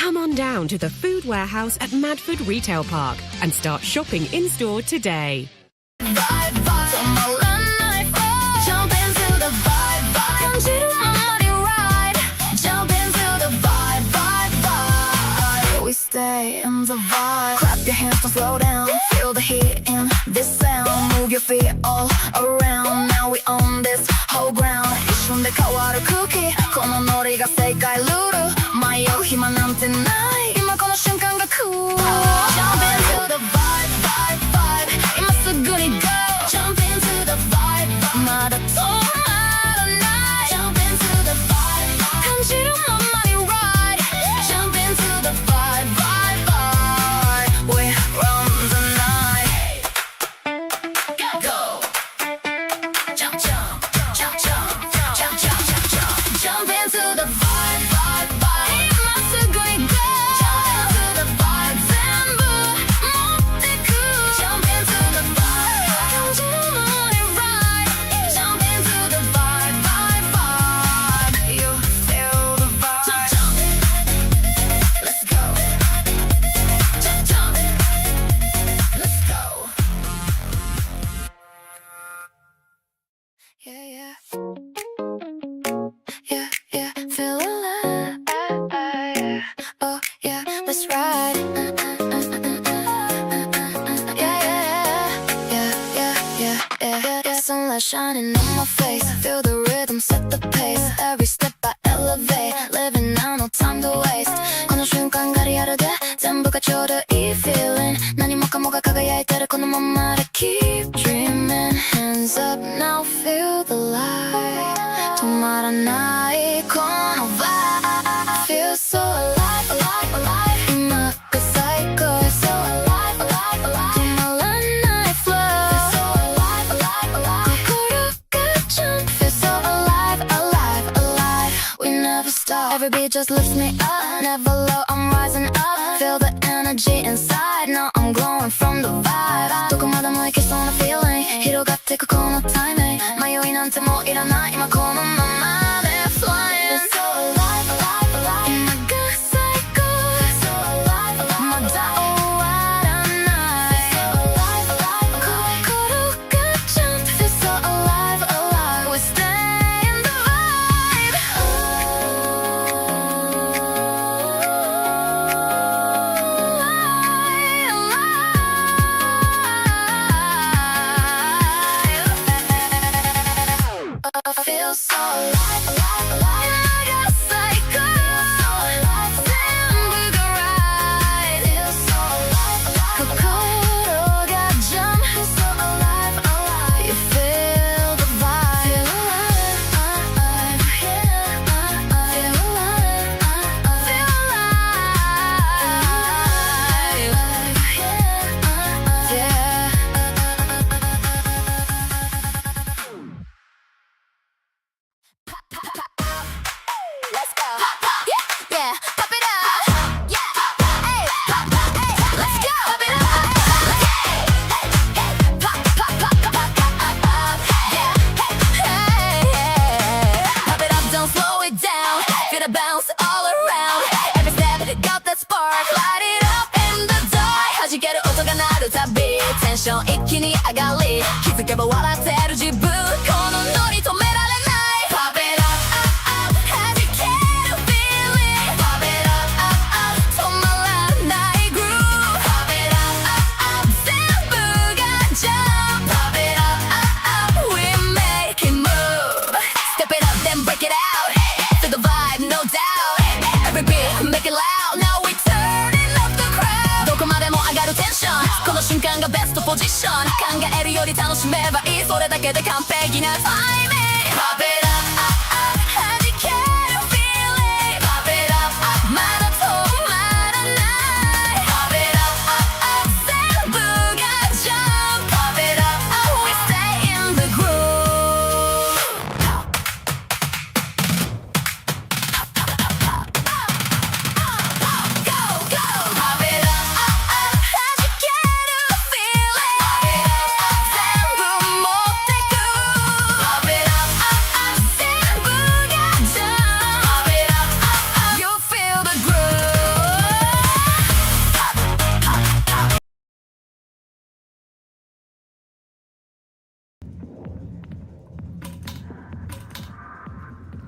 Come on down to the Food Warehouse at Madford Retail Park and start shopping in-store today. We stay in the vibe. Clap your hands, don't slow down. Feel the heat in this sound. Move your feet all around. Now we own this whole ground. 一瞬で変わる空気。このノリが世界ルール。迷う暇なんてない。今この瞬間がcool. Jump into the vibe, vibe, vibe. 今すぐに go. Jump into the vibe, vibe. まだ止まらない。Jump into the vibe, vibe. 感じるままに ride. Jump into the vibe, vibe, vibe. We run the night. Go, go. Jump, jump, jump, jump, jump, jump, jump, jump. Jump into the vibe, vibe, vibe. 今すぐに go. Jump into the vibe. 全部持ってく. Jump into the vibe. 感じるままに ride. Jump into the vibe, vibe, vibe. You feel the vibe. Jump, jump. Let's go. Jump, jump. Let's go. Yeah, yeah. Yeah, yeah, feel alive. Oh, yeah, let's ride. Yeah, yeah, yeah, yeah, yeah, yeah. Sunlight shining on my face. Feel the rhythm, set the pace. Every step I elevate. Living now, no time to waste. この瞬間がリアルで全部がちょうどいい feeling. 何もかもが輝いてるこのままで keep dreaming. Hands up now, feel the light. 止まらないこの vibe. Feel so alive, alive, alive. 今が最高 So alive, alive, alive. 止まらない flow. Feel so alive, alive, alive. 心が jump. Feel so alive, alive, alive. We never stop. Every beat just lifts me up. Never low, I'm rising up. Feel the energy inside. Now I'm glowing from the vibe. どこまでも行けそうな feeling. 広がってくこの timing. 迷いなんてもういらない今このままで flying. So alive, alive, alive. 今が最高 So alive, alive. まだ終わらない So alive, alive, alive. 心が jump. Feel so alive, alive. We stay in the vibe. I feel so alive, alive, alive. 今が最高 So alive, 全部が right. Feel so alive, alive. 心が jump. Feel so alive, alive. You feel the vibe. Feel alive, yeah. Feel alive, feel alive, yeah. Let's go. Yeah, yeah, pop it up. Yeah, hey, pop, hey, let's go. Pop it up. Hey, pop, pop, pop, pop, pop, pop. Yeah, hey, hey. Pop it up, don't slow it down. Feel the bounce all around. Every step got that spark. Light it up in the dark. 弾ける音が鳴るたびテンション一気に上がり気づけば笑ってる自分このノリ止められない Pop it up, up, up 弾ける feeling Pop it up, up, up 止まらない groove Pop it up, up, up 全部が jump Pop it up, up, up We make it move Step it up, then break it out Feel the vibe, no doubt Every beat, make it loud Now we turning up the crowd どこまでも上がるテンションこの瞬間がベストポジション考えるより楽しめばいいそれだけで完璧なタイミング Pop it up, up, up 弾ける feeling Pop it up, up まだ止まらない Pop it up, up, up 全部が jump Pop it up, up We stay in the groove Go, go Pop it up, up, up 弾ける feeling Pop it up, up 全部持ってく Pop it up, up, up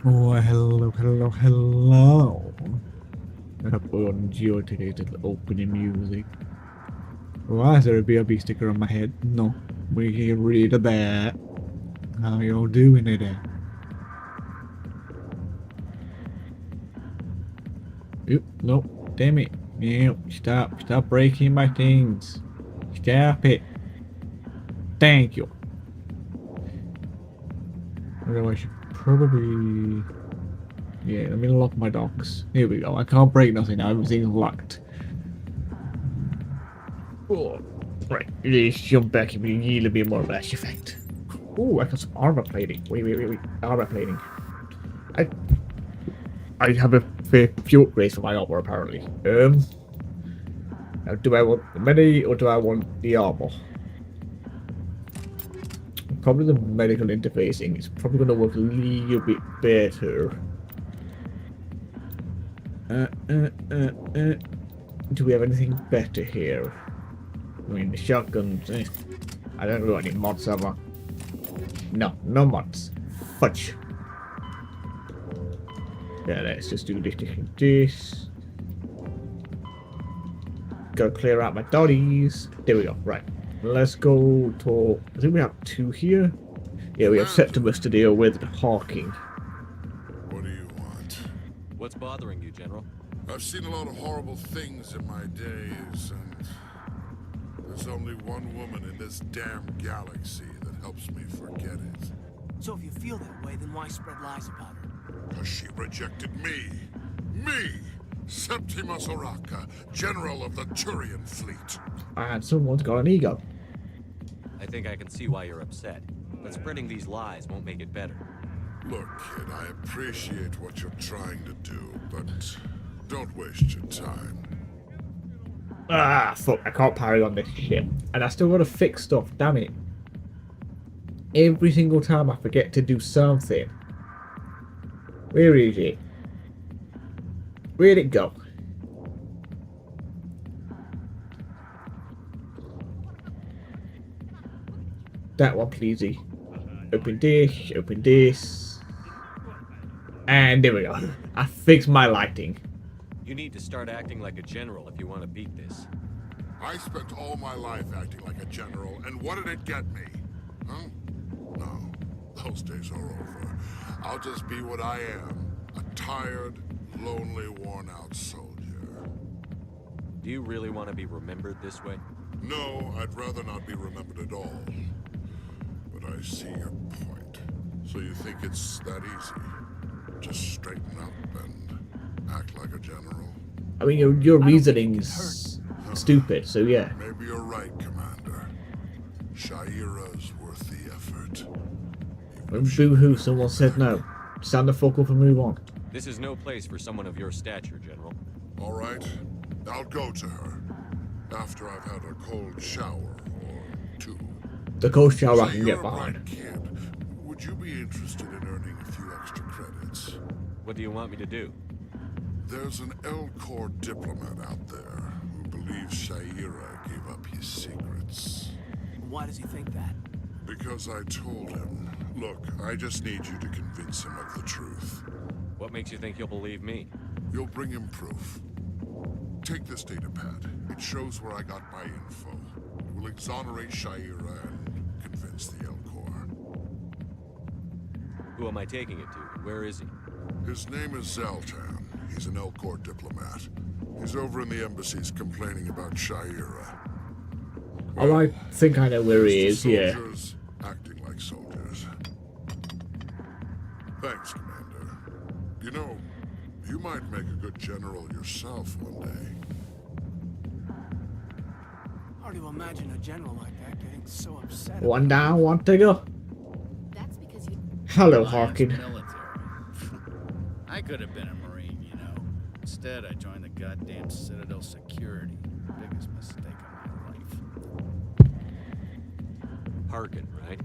Oh, hello. Up on geoticated opening music. Why is there a BRB sticker on my head? No, we can read that. How y'all doing today? Oop, no, damn it. No, stop breaking my things. Stop it. Thank you. Although I should probably... Yeah, let me lock my docks. Here we go. I can't break nothing now. Everything's locked. Oh, right. Let's jump back and be a little bit more Mass Effect. Oh, I got some armor plating. Wait. Armor plating. I have a fair few upgrades for my armor, apparently. Now, do I want the medi or do I want the armor? Probably the medical interfacing. It's probably going to work a little bit better. Do we have anything better here? I mean, the shotguns. I don't know any mods, have I? No mods. Fudge. Yeah, let's just do this. Gotta clear out my doddies. There we go. Right. Let's go to... I think we have 2 here. Yeah, we have Septimus to deal with and Hawking. What do you want? What's bothering you, General? I've seen a lot of horrible things in my days, and there's only one woman in this damn galaxy that helps me forget it. So if you feel that way, then why spread lies about her? Because she rejected me. Me! Septimus Oraka, General of the Turian Fleet. And someone's got an ego. I think I can see why you're upset, but spreading these lies won't make it better. Look, kid, I appreciate what you're trying to do, but don't waste your time. Ah, fuck, I can't parry on this ship. And I still gotta fix stuff, damn it. Every single time I forget to do something. Where is it? Where'd it go? That one, pleasey. Open this. And there we go. I fixed my lighting. You need to start acting like a general if you want to beat this. I spent all my life acting like a general, and what did it get me? Huh? No, those days are over. I'll just be what I am, a tired, lonely, worn-out soldier. Do you really want to be remembered this way? No, I'd rather not be remembered at all. But I see your point. So you think it's that easy? Just straighten up and act like a general? I mean, your reasoning's stupid, so yeah. Maybe you're right, Commander. Sha'ira's worth the effort. When boo-hoo, someone said no. Stand the fuck up and move on. This is no place for someone of your stature, General. All right, I'll go to her. After I've had a cold shower or 2. The cold shower So I can you're get a behind. bright kid. Would you be interested in earning a few extra credits? What do you want me to do? There's an Elcor diplomat out there who believes Sha'ira gave up his secrets. Why does he think that? Because I told him. Look, I just need you to convince him of the truth. What makes you think he'll believe me? You'll bring him proof. Take this datapad. It shows where I got my info. It will exonerate Sha'ira and convince the Elcor. Who am I taking it to? Where is he? His name is Zaltan. He's an Elcor diplomat. He's over in the embassies complaining about Sha'ira. Oh, I think I know where he is, yeah. Soldiers acting like soldiers. Thanks, Commander. You know, you might make a good general yourself one day. Hard to imagine a general like that getting so upset. One down, one to go. That's because you. Hello, Alliance Harkin. military. I could have been a Marine, you know. Instead, I joined the goddamn Citadel Security. Biggest mistake of my life. Harkin, right?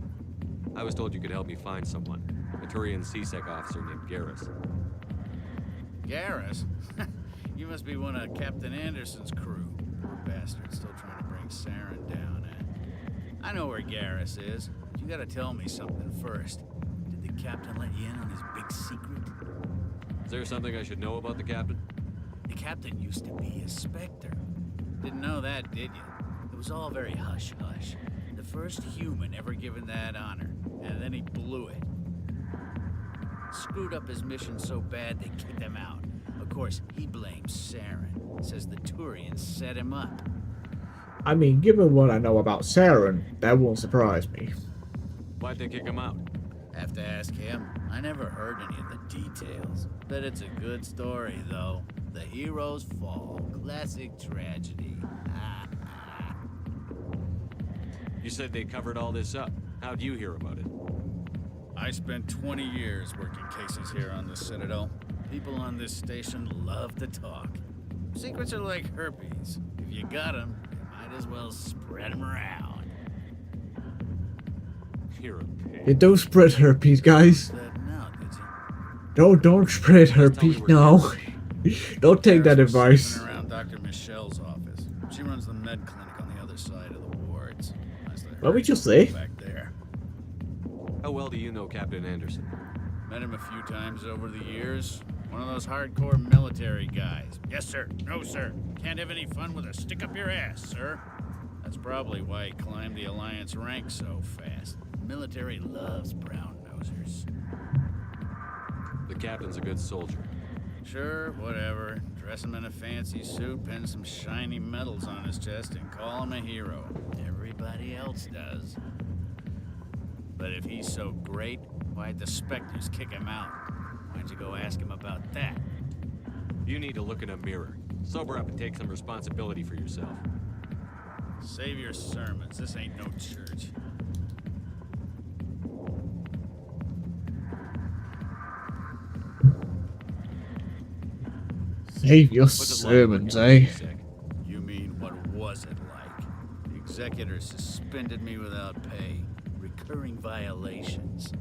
I was told you could help me find someone. A Turian CSEC officer named Garrus. Garrus? You must be one of Captain Anderson's crew. Poor bastard, still trying to bring Saren down, eh? I know where Garrus is, but you gotta tell me something first. Did the captain let you in on his big secret? Is there something I should know about the captain? The captain used to be a Spectre. Didn't know that, did you? It was all very hush-hush. The first human ever given that honor, and then he blew it. Screwed up his mission so bad they kicked him out. Of course, he blames Saren. Says the Turians set him up. I mean, given what I know about Saren, that won't surprise me. Why'd they kick him out? Have to ask him. I never heard any of the details. Bet it's a good story, though. The hero's fall. Classic tragedy. You said they covered all this up. How'd you hear about it? I spent 20 years working cases here on the Citadel. People on this station love to talk. Secrets are like herpes. If you got them, you might as well spread them around. You're a pig. Yeah, don't spread herpes, guys. That now, did you? Don't spread herpes, no. Don't take that Paris was advice. snooping around Dr. Michelle's office. She runs the med clinic on the other side of the wards. What would you say? Back there. How well do you know Captain Anderson? Met him a few times over the years. One of those hardcore military guys. Yes, sir. No, sir. Can't have any fun with a stick up your ass, sir. That's probably why he climbed the Alliance ranks so fast. Military loves brown nosers. The captain's a good soldier. Sure, whatever. Dress him in a fancy suit, pin some shiny medals on his chest, and call him a hero. Everybody else does. But if he's so great, why'd the Spectres kick him out? Why'd you go ask him about that? You need to look in a mirror. Sober up and take some responsibility for yourself. Save your sermons. This ain't no church. Save your What's it like sermons, working eh? for CSEC? You mean, what was it like? The executor suspended me without pay. Recurring violations.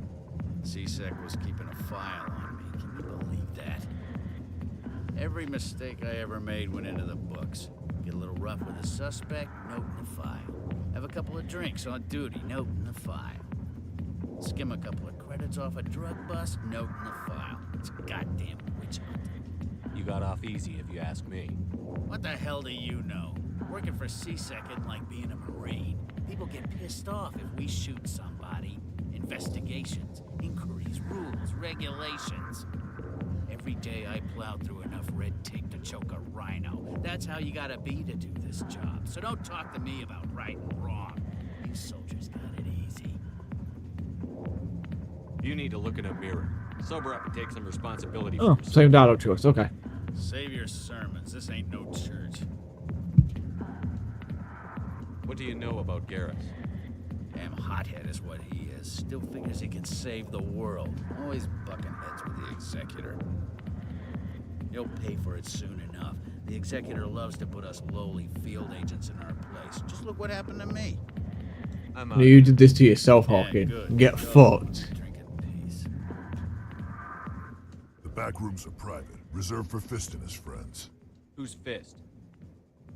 CSEC was keeping a file on me. Can you believe that? Every mistake I ever made went into the books. Get a little rough with a suspect, note in the file. Have a couple of drinks on duty, note in the file. Skim a couple of credits off a drug bust, note in the file. It's a goddamn witch hunt. You got off easy, if you ask me. What the hell do you know? Working for CSEC isn't like being a Marine. People get pissed off if we shoot somebody. Investigations, inquiries, rules, regulations. Every day I plow through enough red tape to choke a rhino. That's how you gotta be to do this job. So don't talk to me about right and wrong. You soldiers got it easy. You need to look in a mirror. Sober up and take some responsibility for Oh, yourself. same dialogue to us, okay. Save your sermons. This ain't no church. What do you know about Garrus? Damn hothead is what he is. Still figures he can save the world. Always bucking heads with the executor. You'll pay for it soon enough. The executor loves to put us lowly field agents in our place. Just look what happened to me. I'm No, you did this to yourself, Yeah, Hawking. good. Get Go. fucked. Drink in peace. The back rooms are private, reserved for Fist and his friends. Who's Fist?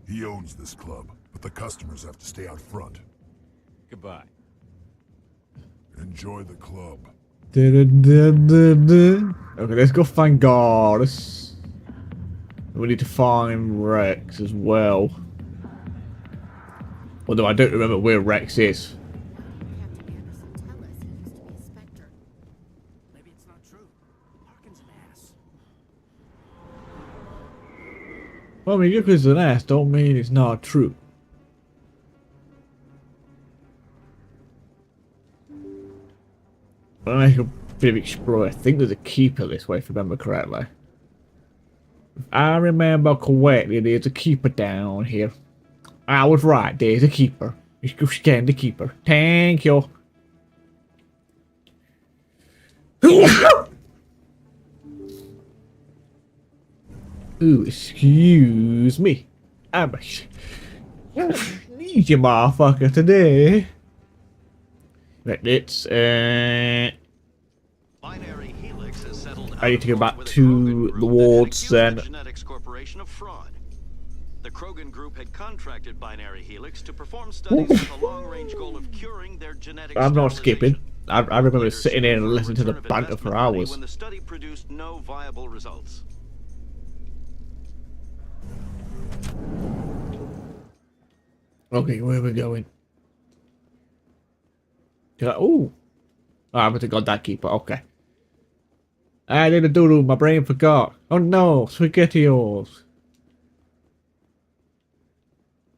He owns this club, but the customers have to stay out front. Goodbye. Enjoy the club. Okay, let's go find Garrus. We need to find Rex as well. Although I don't remember where Rex is. Captain Anderson tell us he used to be a Spectre. Maybe it's not true. Harkin's an ass. Well, I mean, just because it's an ass don't mean it's not true. I'll make a bit of explore. I think there's a keeper this way, if I remember correctly. If I remember correctly, there's a keeper down here. I was right, there's a keeper. Let's go scan the keeper. Thank you. Ooh, excuse me. I'm a sneaky motherfucker today. Right, let's Binary Helix has settled I need to go out of back court with to Krogan Group the and wards accused then. the Genetics Corporation of fraud. The Krogan Group had contracted Binary Helix to perform studies with a long-range goal of curing their genetic I'm not sterilization. skipping. I remember Later, sitting there and sued listening to the return of banter for investment money hours. When the study produced no viable results. Okay, where are we going? Oh, I haven't got that keeper. Okay. I did a doodle. My brain forgot. Oh no, SpaghettiOs.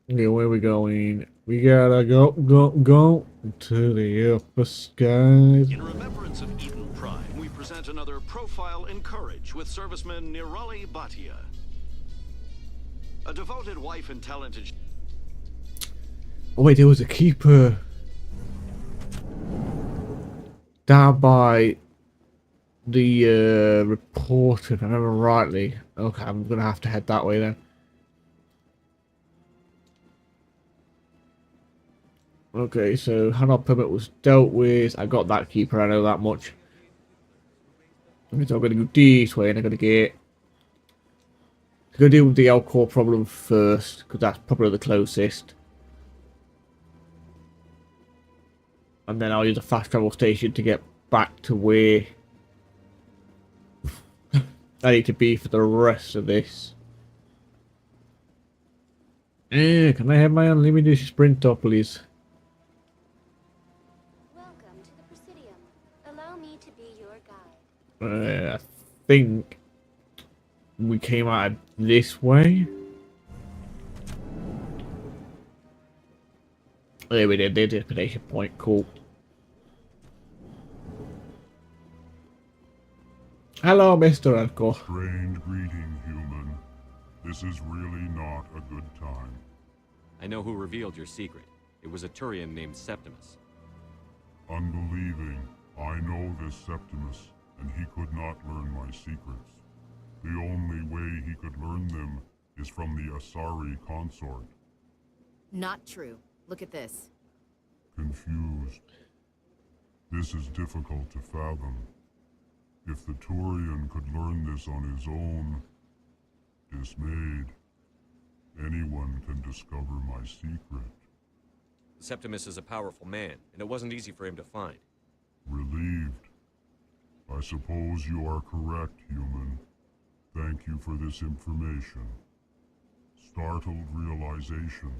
Okay, where are we going? We gotta go to the upper skies. In remembrance of Eden Prime, we present another Profile in Courage with serviceman Nirali Bhatia. A devoted wife and talented... Oh wait, there was a keeper down by the reporter, if I remember rightly. Okay, I'm gonna have to head that way then. Okay, so handout permit was dealt with. I got that keeper, I know that much. Okay, so I'm gonna go this way and I'm gonna deal with the Elcor problem first, because that's probably the closest. And then I'll use a fast travel station to get back to where I need to be for the rest of this. Can I have my unlimited sprinter, please? Welcome to the Presidium. Allow me to be your guide. I think we came out this way. There we did, the destination point, cool. Hello, Mr. Elcor. Strange greeting, human. This is really not a good time. I know who revealed your secret. It was a Turian named Septimus. Unbelieving, I know this Septimus, and he could not learn my secrets. The only way he could learn them is from the Asari consort. Not true. Look at this. Confused. This is difficult to fathom. If the Turian could learn this on his own, dismayed, anyone can discover my secret. Septimus is a powerful man, and it wasn't easy for him to find. Relieved. I suppose you are correct, human. Thank you for this information. Startled realization.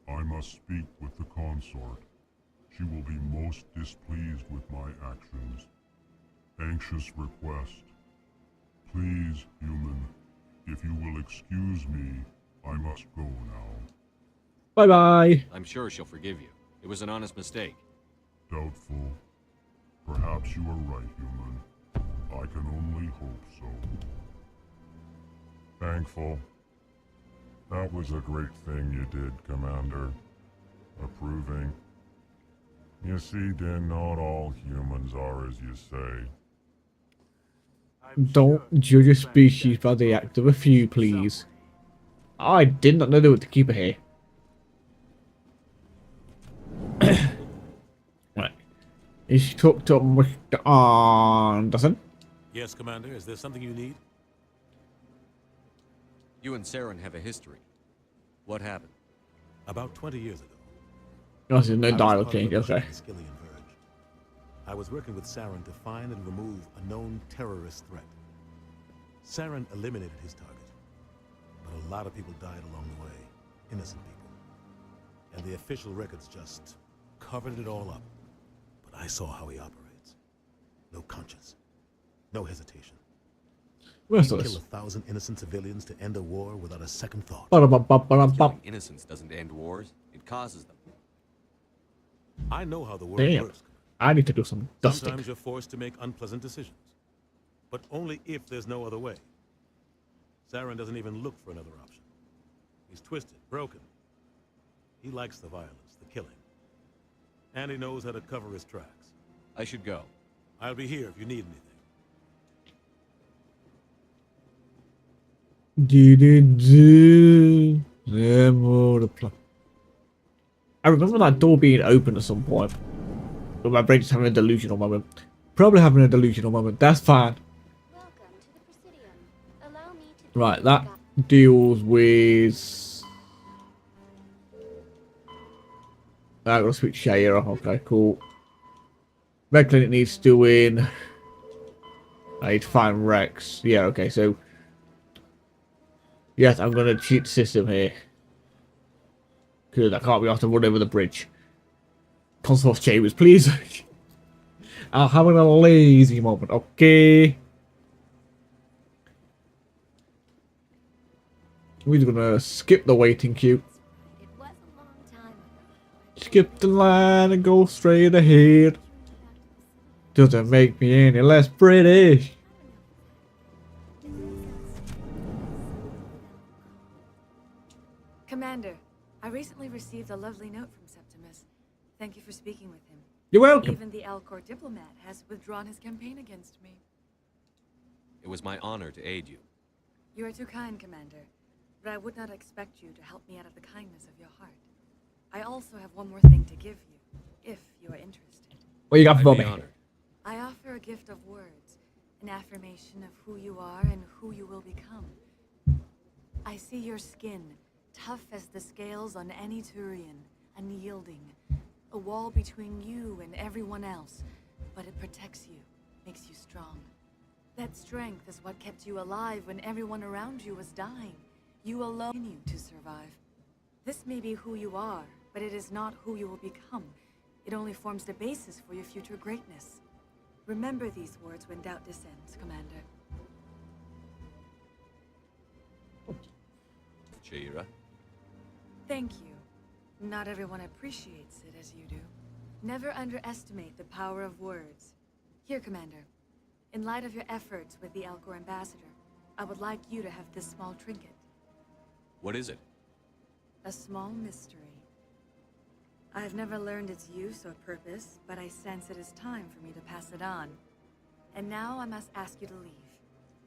I must speak with the consort. She will be most displeased with my actions. Anxious request. Please, human, if you will excuse me, I must go now. Bye-bye. I'm sure she'll forgive you. It was an honest mistake. Doubtful. Perhaps you are right, human. I can only hope so. Thankful. That was a great thing you did, Commander. Approving. You see, Din, not all humans are as you say. Don't judge a species by the act of a few, please. I did not know there was a keeper here. Right. Is she talked up Mr. Anderson? Yes, Commander. Is there something you need? You and Saren have a history. What happened? About 20 years ago. Oh, there's no I was dialogue part of change, a mission okay. in Skillian Verge. I was working with Saren to find and remove a known terrorist threat. Saren eliminated his target, but a lot of people died along the way, innocent people. And the official records just covered it all up. But I saw how he operates. No conscience, no hesitation. Where's He'd this? kill 1,000 innocent civilians to end a war without a second thought. Killing innocence doesn't end wars. It causes them. I know how the world Damn. works. I need to do some dusting. Sometimes you're forced to make unpleasant decisions, but only if there's no other way. Saren doesn't even look for another option. He's twisted, broken. He likes the violence, the killing. And he knows how to cover his tracks. I should go. I'll be here if you need anything. I remember that door being open at some point. But my brain's having a delusional moment. Probably having a delusional moment. That's fine. Welcome to the Presidium. Allow me to be Right, your that guide. deals with... I gotta switch Shaya off. Okay, cool. Med Clinic needs doing. I need to find Rex. Yeah, okay, so. Yes, I'm gonna cheat the system here. Because I can't be asked to run over the bridge. Console of Chambers, please. I'm having a lazy moment, okay? We're gonna skip the waiting queue. Skip the line and go straight ahead. Doesn't make me any less British. Commander, I recently received a lovely note from Septimus. Thank you for speaking with him. You're welcome. Even the Alcor diplomat has withdrawn his campaign against me. It was my honor to aid you. You are too kind, Commander, but I would not expect you to help me out of the kindness of your heart. I also have one more thing to give you, if you are interested. What you got for I'd be me? honored. I offer a gift of words, an affirmation of who you are and who you will become. I see your skin, tough as the scales on any Turian, unyielding, a wall between you and everyone else, but it protects you, makes you strong. That strength is what kept you alive when everyone around you was dying. You alone continue to survive. This may be who you are, but it is not who you will become. It only forms the basis for your future greatness. Remember these words when doubt descends, Commander. Jaira. Thank you. Not everyone appreciates it as you do. Never underestimate the power of words. Here, Commander. In light of your efforts with the Alcor ambassador, I would like you to have this small trinket. What is it? A small mystery. I have never learned its use or purpose, but I sense it is time for me to pass it on. And now I must ask you to leave.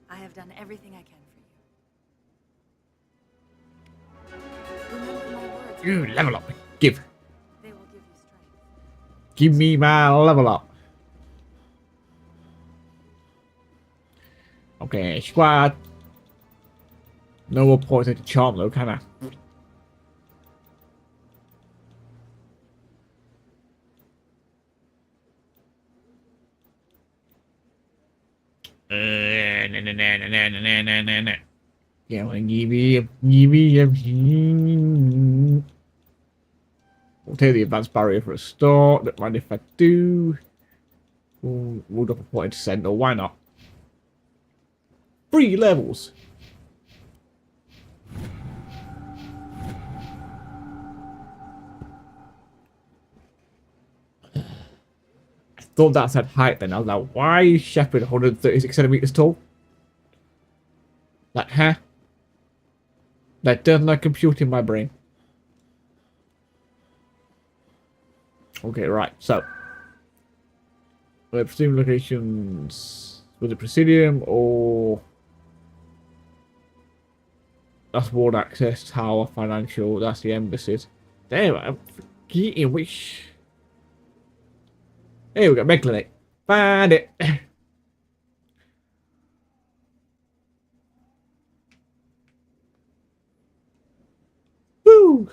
I have done everything I can for you. Remember my words. You level up. Give. They will give you strength. Give me my level up. Okay, squad. No more points to charm though, can I? Yeah, well, give me a. We'll take the advanced barrier for a start. Don't mind if I do. We'll drop a point to Sentinel. Why not? 3 levels. I thought that said height then. I was like, why is Shepard 136 centimeters tall? Like, huh? That does not compute in my brain. Okay, right, so. Presume locations. Was it Presidium or. That's ward access, tower, financial, that's the embassies. Damn, I'm forgetting which. Here we go, Med Clinic. Find it. Woo!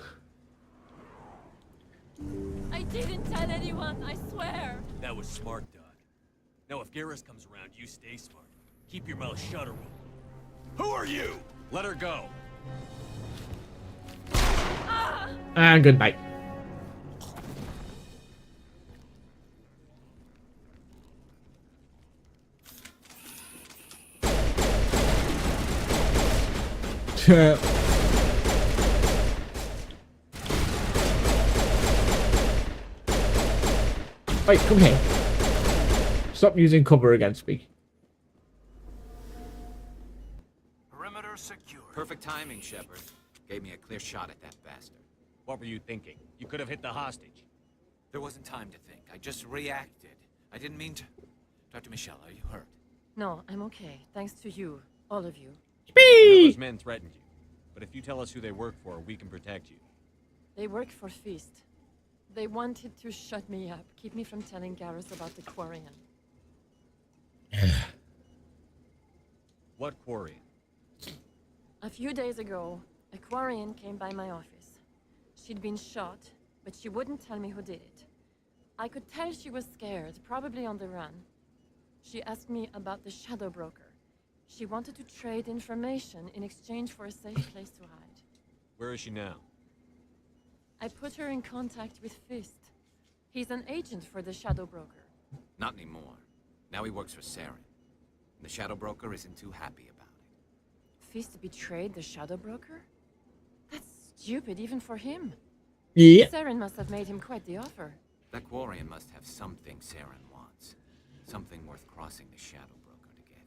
I didn't tell anyone, I swear. That was smart, Doc. Now if Garrus comes around, you stay smart. Keep your mouth shut or we'll... Who are you? Let her go. And good night. Wait, come here. Stop using cover against me. Perimeter secure. Perfect timing, Shepard. Gave me a clear shot at that bastard. What were you thinking? You could have hit the hostage. There wasn't time to think. I just reacted. I didn't mean to... Dr. Michelle, are you hurt? No, I'm okay. Thanks to you. All of you. I know those men threatened you. But if you tell us who they work for, we can protect you. They work for Feast. They wanted to shut me up, keep me from telling Garrus about the Quarian. What Quarian? A few days ago, a Quarian came by my office. She'd been shot, but she wouldn't tell me who did it. I could tell she was scared, probably on the run. She asked me about the Shadow Broker. She wanted to trade information in exchange for a safe place to hide. Where is she now? I put her in contact with Fist. He's an agent for the Shadow Broker. Not anymore. Now he works for Saren. The Shadow Broker isn't too happy about it. Fist betrayed the Shadow Broker? That's stupid, even for him. Yeah. Saren must have made him quite the offer. That Quarian must have something Saren wants. Something worth crossing the Shadow Broker to get.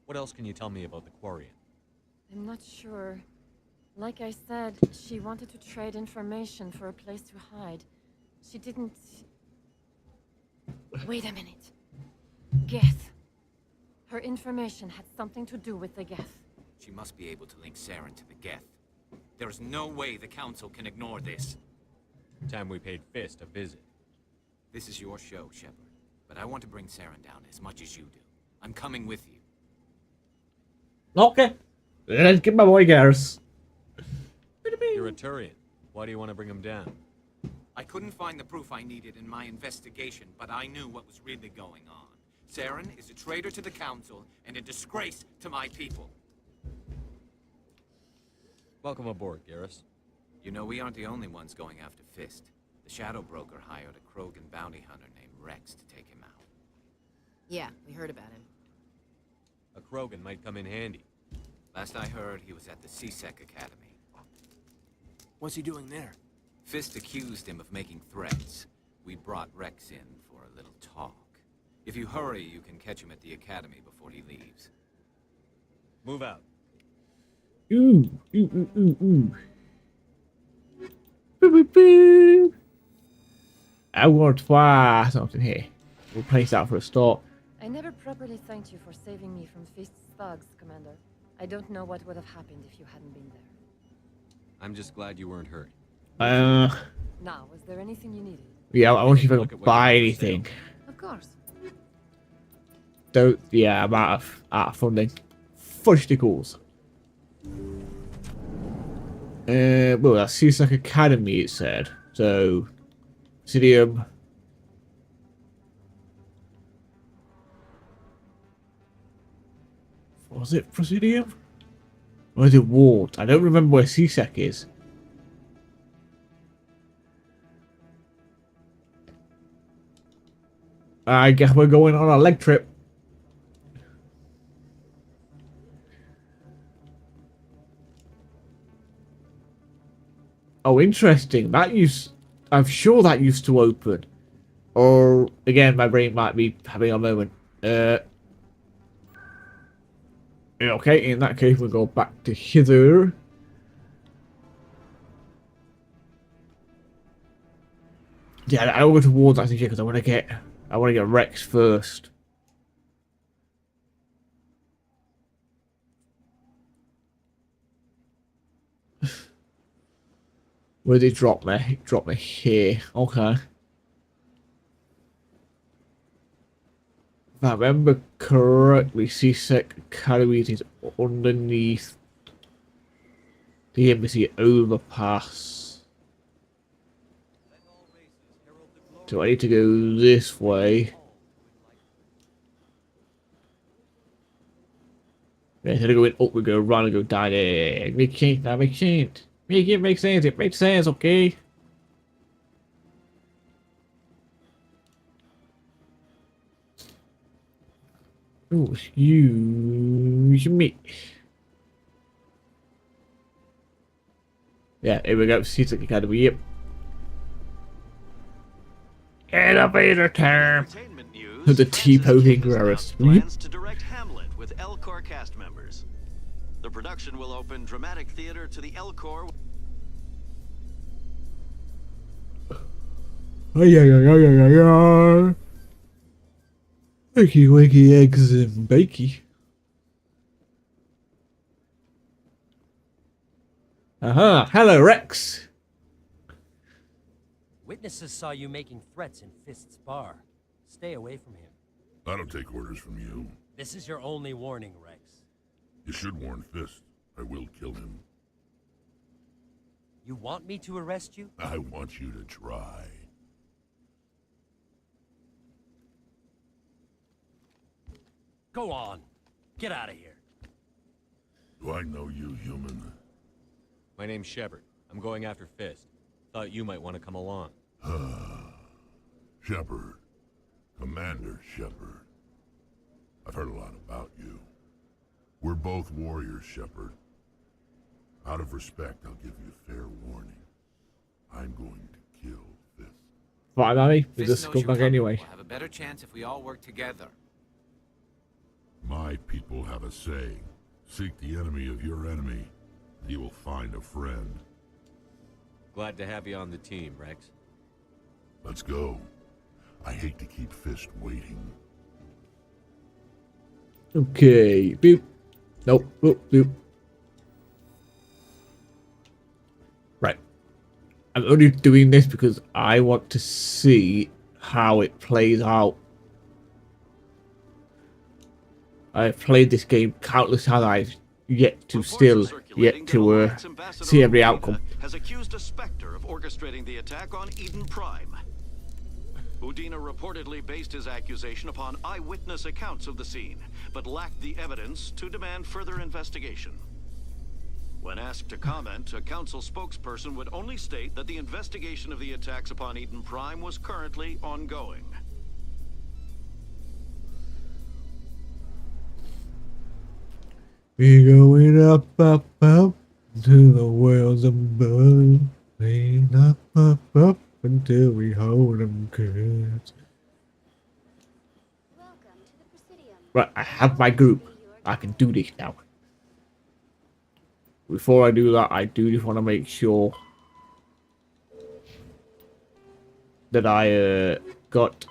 What else can you tell me about the Quarian? I'm not sure. Like I said, she wanted to trade information for a place to hide. She didn't... Wait a minute. Geth. Her information had something to do with the Geth. She must be able to link Saren to the Geth. There is no way the Council can ignore this. Time we paid Fist a visit. This is your show, Shepard. But I want to bring Saren down as much as you do. I'm coming with you. Okay. Let's get my boy Garrus. You're a Turian. Why do you want to bring him down? I couldn't find the proof I needed in my investigation, but I knew what was really going on. Saren is a traitor to the Council and a disgrace to my people. Welcome aboard, Garrus. You know, we aren't the only ones going after Fist. The Shadow Broker hired a Krogan bounty hunter named Rex to take him out. Yeah, we heard about him. A Krogan might come in handy. Last I heard, he was at the C-Sec Academy. What's he doing there? Fist accused him of making threats. We brought Rex in for a little talk. If you hurry, you can catch him at the Academy before he leaves. Move out. Ooh, ooh, ooh, ooh, ooh. Boo, boo, boo. I want to try something here. We'll place that for a start. I never properly thanked you for saving me from Fist's thugs, Commander. I don't know what would have happened if you hadn't been there. I'm just glad you weren't hurt. Now, was there anything you needed? Yeah, I want you to buy anything. Of course. Don't. Yeah, I'm out of funding. Fudgesticles. Well, that's C-Sec Academy, it said. So, Presidium. Was it Presidium? Or is it Ward? I don't remember where C-Sec is. I guess we're going on a leg trip. Oh, interesting. I'm sure that used to open. Or, again, my brain might be having a moment. Okay, in that case, we'll go back to hither. Yeah, I'll go towards that because I want to get Rex first. Where did he drop me? He dropped me here. Okay. If I remember correctly, C-Sec Academy is underneath the embassy overpass. So I need to go this way. Yeah, instead of going up, we go around and go down there. Make sense, that makes sense. Make it make sense, it makes sense, okay? Oh, excuse me. Yeah, here we go. C-Sec Academy, yep. Elevator term. The T-posing Garrus. Plans to direct Hamlet with Elcor cast members. The production will open dramatic theater to the Elcor. Wakey, wakey, eggs and bakey. Aha, hello Rex. Witnesses saw you making threats in Fist's bar. Stay away from him. I don't take orders from you. This is your only warning, Rex. You should warn Fist. I will kill him. You want me to arrest you? I want you to try. Go on. Get out of here. Do I know you, human? My name's Shepard. I'm going after Fist. Thought you might want to come along. Shepard. Commander Shepard. I've heard a lot about you. We're both warriors, Shepard. Out of respect, I'll give you fair warning. I'm going to kill Fist. Right, Danny, we Fist just knows come you're back coming. anyway. We'll have a better chance if we all work together. My people have a saying. Seek the enemy of your enemy, and you will find a friend. Glad to have you on the team, Rex. Let's go. I hate to keep Fist waiting. Okay, boop. Nope, boop, boop. Right. I'm only doing this because I want to see how it plays out. I've played this game countless times. I've yet to see every outcome. Has accused a Spectre of orchestrating the attack on Eden Prime. Udina reportedly based his accusation upon eyewitness accounts of the scene, but lacked the evidence to demand further investigation. When asked to comment, a council spokesperson would only state that the investigation of the attacks upon Eden Prime was currently ongoing. We're going up, up, up to the worlds above. Going up, up, up until we hold them good. Right, I have my group. I can do this now. Before I do that, I do just want to make sure that I got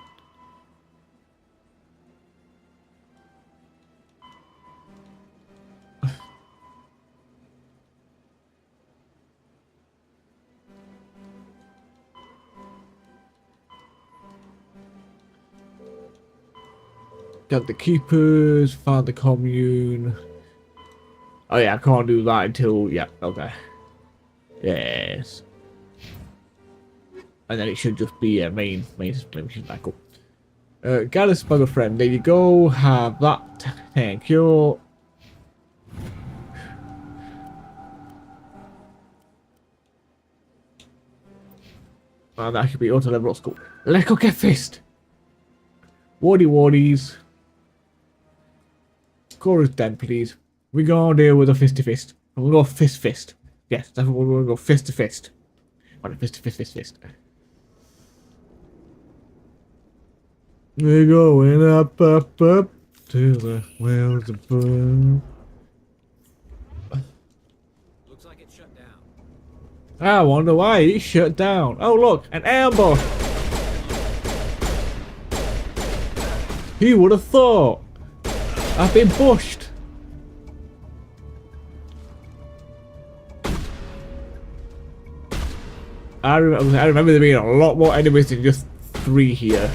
got the keepers, found the commune. Oh yeah, I can't do that until, yeah, okay. Yes. And then it should just be a main mission back up. Gather Spugger friend, there you go, have that, thank you. And that should be auto level up school. Let's go get Fist! Wardies. Chorus den, please. We're gonna deal with a fist to fist. We're gonna go fist fist. Yes, that's what we're gonna go fist to fist. What a fist to fist fist. We're going up, up, up to the wells above. Looks like it's shut down. I wonder why it's shut down. Oh look, an ambush. Who would have thought? I've been bushed. I remember there being a lot more enemies than just 3 here.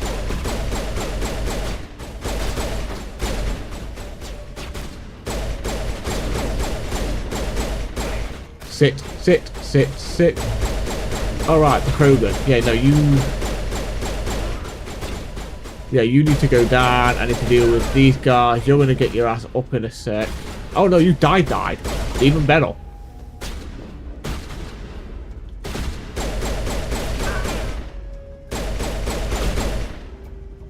Sit. Alright, the Krogan. Yeah, no, you need to go down. I need to deal with these guys. You're gonna get your ass up in a sec. Oh no, you died. Even better.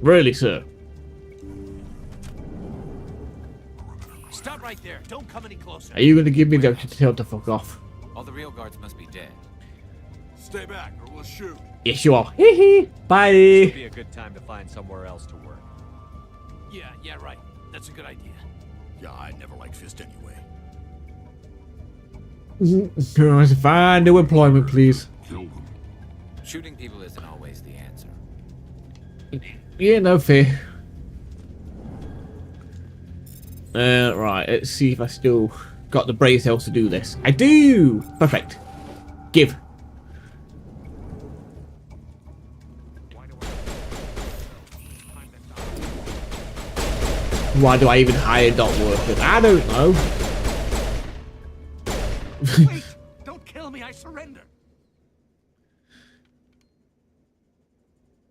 Really, sir? Stop right there. Don't come any closer. Are you gonna give me the option to tell the fuck off? All the real guards must be dead. Stay back or we'll shoot. Yes, you are. Hee hee. Bye. Would be a good time to find somewhere else to work. Yeah, right. That's a good idea. Yeah, I never liked Fist anyway. Find new employment, please. Kill them. Shooting people isn't always the answer. Yeah, no fear. Right, let's see if I still got the brain cells to do this. I do! Perfect. Give. Why do I even hire dot workers? I don't know. Wait! Don't kill me, I surrender!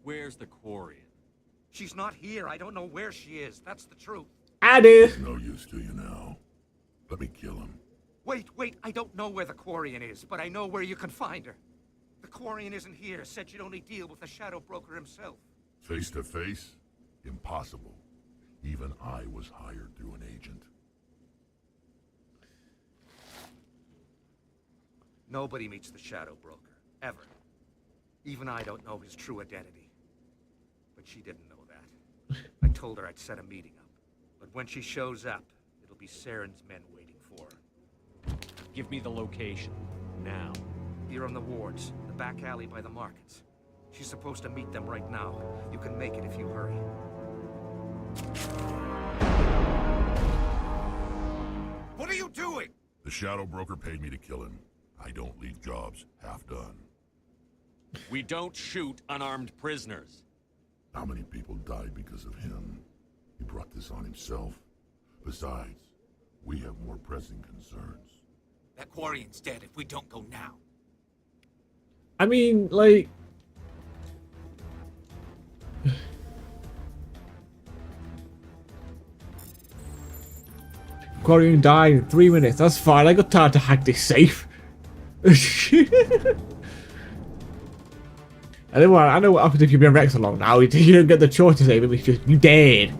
Where's the Quarian? She's not here. I don't know where she is. That's the truth. I do. No use to you now. Let me kill him. Wait, I don't know where the Quarian is, but I know where you can find her. The Quarian isn't here, said you'd only deal with the Shadow Broker himself. Face to face? Impossible. Even I was hired through an agent. Nobody meets the Shadow Broker, ever. Even I don't know his true identity. But she didn't know that. I told her I'd set a meeting up. But when she shows up, it'll be Saren's men waiting for her. Give me the location. Now. Here on the wards, the back alley by the markets. She's supposed to meet them right now. You can make it if you hurry. What are you doing? The Shadow Broker paid me to kill him. I don't leave jobs half done. We don't shoot unarmed prisoners. How many people died because of him? He brought this on himself. Besides, we have more pressing concerns. That Quarian's dead if we don't go now. I mean, like... Quarian died in 3 minutes. That's fine. I got time to hack this safe. I know what happens if you've been Rex along now. You don't get the choice to save him. It's just, you dead.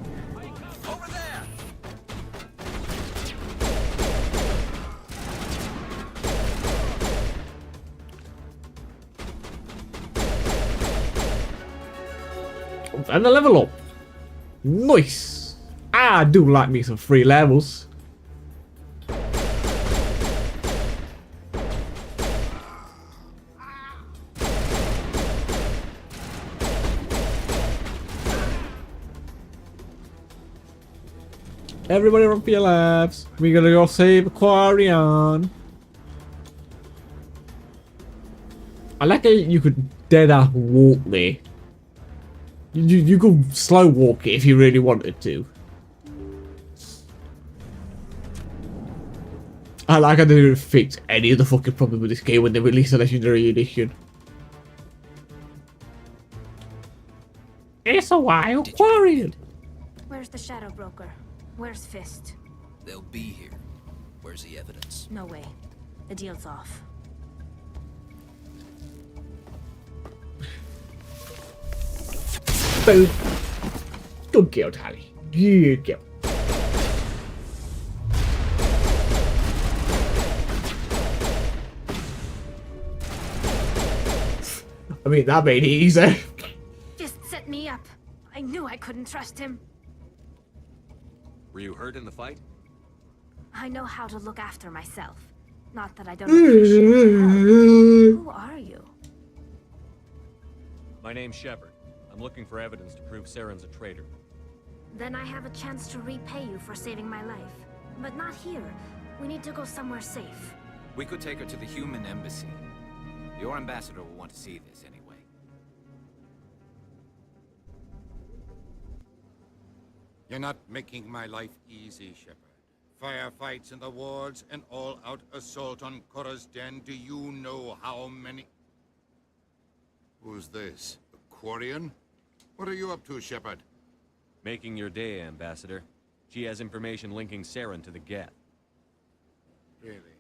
And the level up. Nice. I do like me some free levels. Everybody run for your lives. We're gonna go save Quarian. I like how you could dead ass walk there. You could slow walk it if you really wanted to. I like how they didn't fix any of the fucking problem with this game when they released the Legendary Edition. It's a wild Quarian. Where's the Shadow Broker? Where's Fist? They'll be here. Where's the evidence? No way. The deal's off. Boom. Good kill, Tally. Good kill. I mean, that made it easy. Fist set me up. I knew I couldn't trust him. Were you hurt in the fight? I know how to look after myself. Not that I don't appreciate help. Who are you? My name's Shepard. I'm looking for evidence to prove Saren's a traitor. Then I have a chance to repay you for saving my life. But not here. We need to go somewhere safe. We could take her to the human embassy. Your ambassador will want to see this anyway. You're not making my life easy, Shepard. Firefights in the wards, an all-out assault on Korra's den. Do you know how many... Who's this? A Quarian? What are you up to, Shepard? Making your day, Ambassador. She has information linking Saren to the Geth. Really?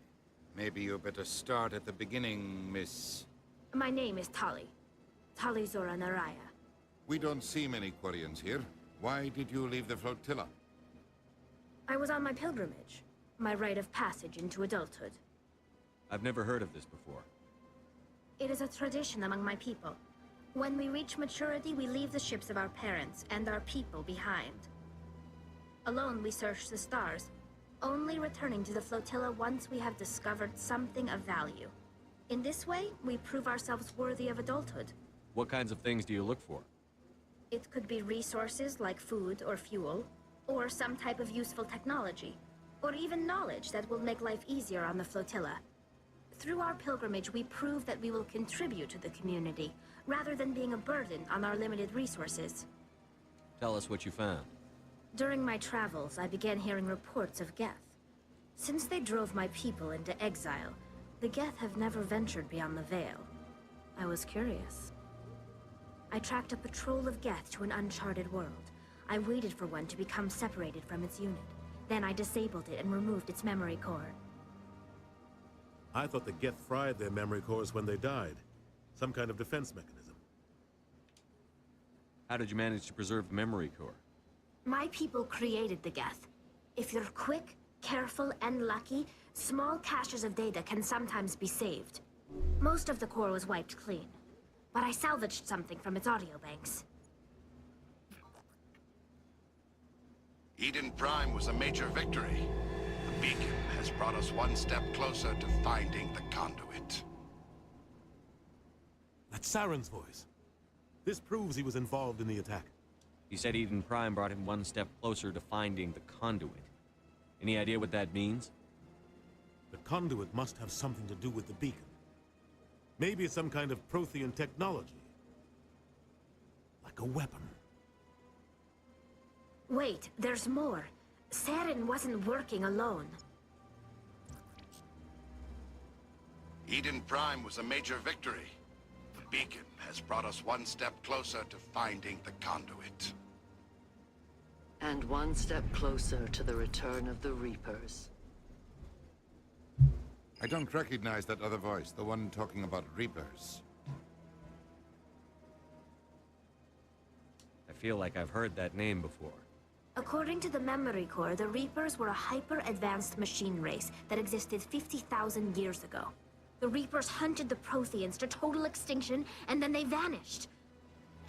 Maybe you better start at the beginning, Miss... My name is Tali. Tali Zora Naraya. We don't see many Quarians here. Why did you leave the flotilla? I was on my pilgrimage. My rite of passage into adulthood. I've never heard of this before. It is a tradition among my people. When we reach maturity, we leave the ships of our parents and our people behind. Alone, we search the stars, only returning to the flotilla once we have discovered something of value. In this way, we prove ourselves worthy of adulthood. What kinds of things do you look for? It could be resources like food or fuel, or some type of useful technology, or even knowledge that will make life easier on the flotilla. Through our pilgrimage, we prove that we will contribute to the community, rather than being a burden on our limited resources. Tell us what you found. During my travels, I began hearing reports of Geth. Since they drove my people into exile, the Geth have never ventured beyond the Veil. I was curious. I tracked a patrol of Geth to an uncharted world. I waited for one to become separated from its unit. Then I disabled it and removed its memory core. I thought the Geth fried their memory cores when they died. Some kind of defense mechanism. How did you manage to preserve the memory core? My people created the Geth. If you're quick, careful, and lucky, small caches of data can sometimes be saved. Most of the core was wiped clean, but I salvaged something from its audio banks. Eden Prime was a major victory. The beacon has brought us one step closer to finding the conduit. That's Saren's voice. This proves he was involved in the attack. He said Eden Prime brought him one step closer to finding the conduit. Any idea what that means? The conduit must have something to do with the beacon. Maybe it's some kind of Prothean technology. Like a weapon. Wait, there's more. Saren wasn't working alone. Eden Prime was a major victory. The beacon has brought us one step closer to finding the conduit. And one step closer to the return of the Reapers. I don't recognize that other voice, the one talking about Reapers. I feel like I've heard that name before. According to the memory core, the Reapers were a hyper-advanced machine race that existed 50,000 years ago. The Reapers hunted the Protheans to total extinction, and then they vanished.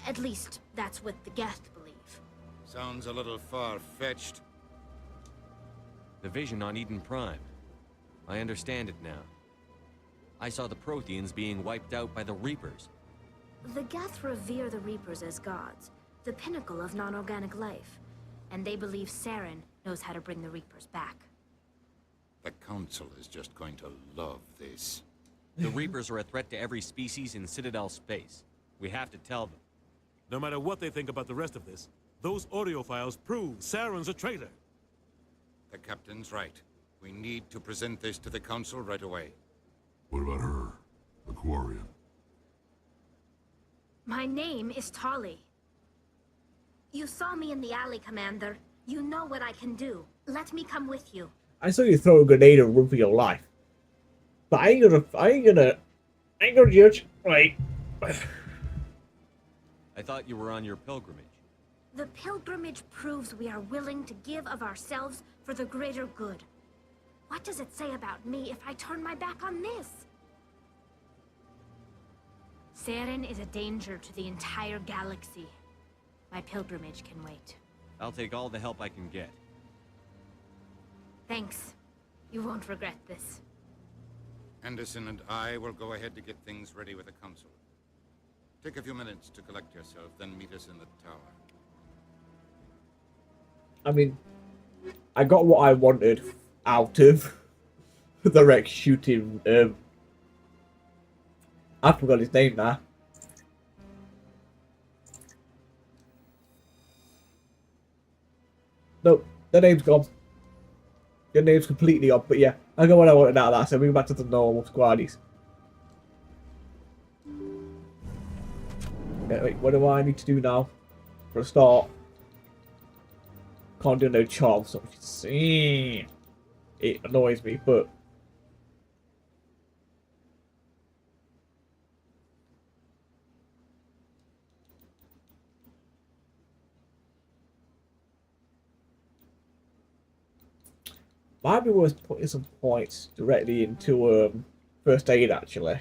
At least, that's what the Geth believe. Sounds a little far-fetched. The vision on Eden Prime. I understand it now. I saw the Protheans being wiped out by the Reapers. The Geth revere the Reapers as gods, the pinnacle of non-organic life. And they believe Saren knows how to bring the Reapers back. The Council is just going to love this. The Reapers are a threat to every species in Citadel space. We have to tell them. No matter what they think about the rest of this, those audio files prove Saren's a traitor. The Captain's right. We need to present this to the Council right away. What about her? The Quarian? My name is Tali. You saw me in the alley, Commander. You know what I can do. Let me come with you. I saw you throw a grenade and run for your life. But I ain't gonna judge. Right. I thought you were on your pilgrimage. The pilgrimage proves we are willing to give of ourselves for the greater good. What does it say about me if I turn my back on this? Saren is a danger to the entire galaxy. My pilgrimage can wait. I'll take all the help I can get. Thanks. You won't regret this. Anderson and I will go ahead to get things ready with the Council. Take a few minutes to collect yourself, then meet us in the tower. I mean, I got what I wanted out of the Rex shooting. I forgot his name now. Nope, the name's gone. Your name's completely gone, but yeah, I got what I wanted out of that, so moving back to the normal squaddies. Okay, wait, what do I need to do now? For a start. Can't do no charm, so it annoys me, but might be worth putting some points directly into first aid actually.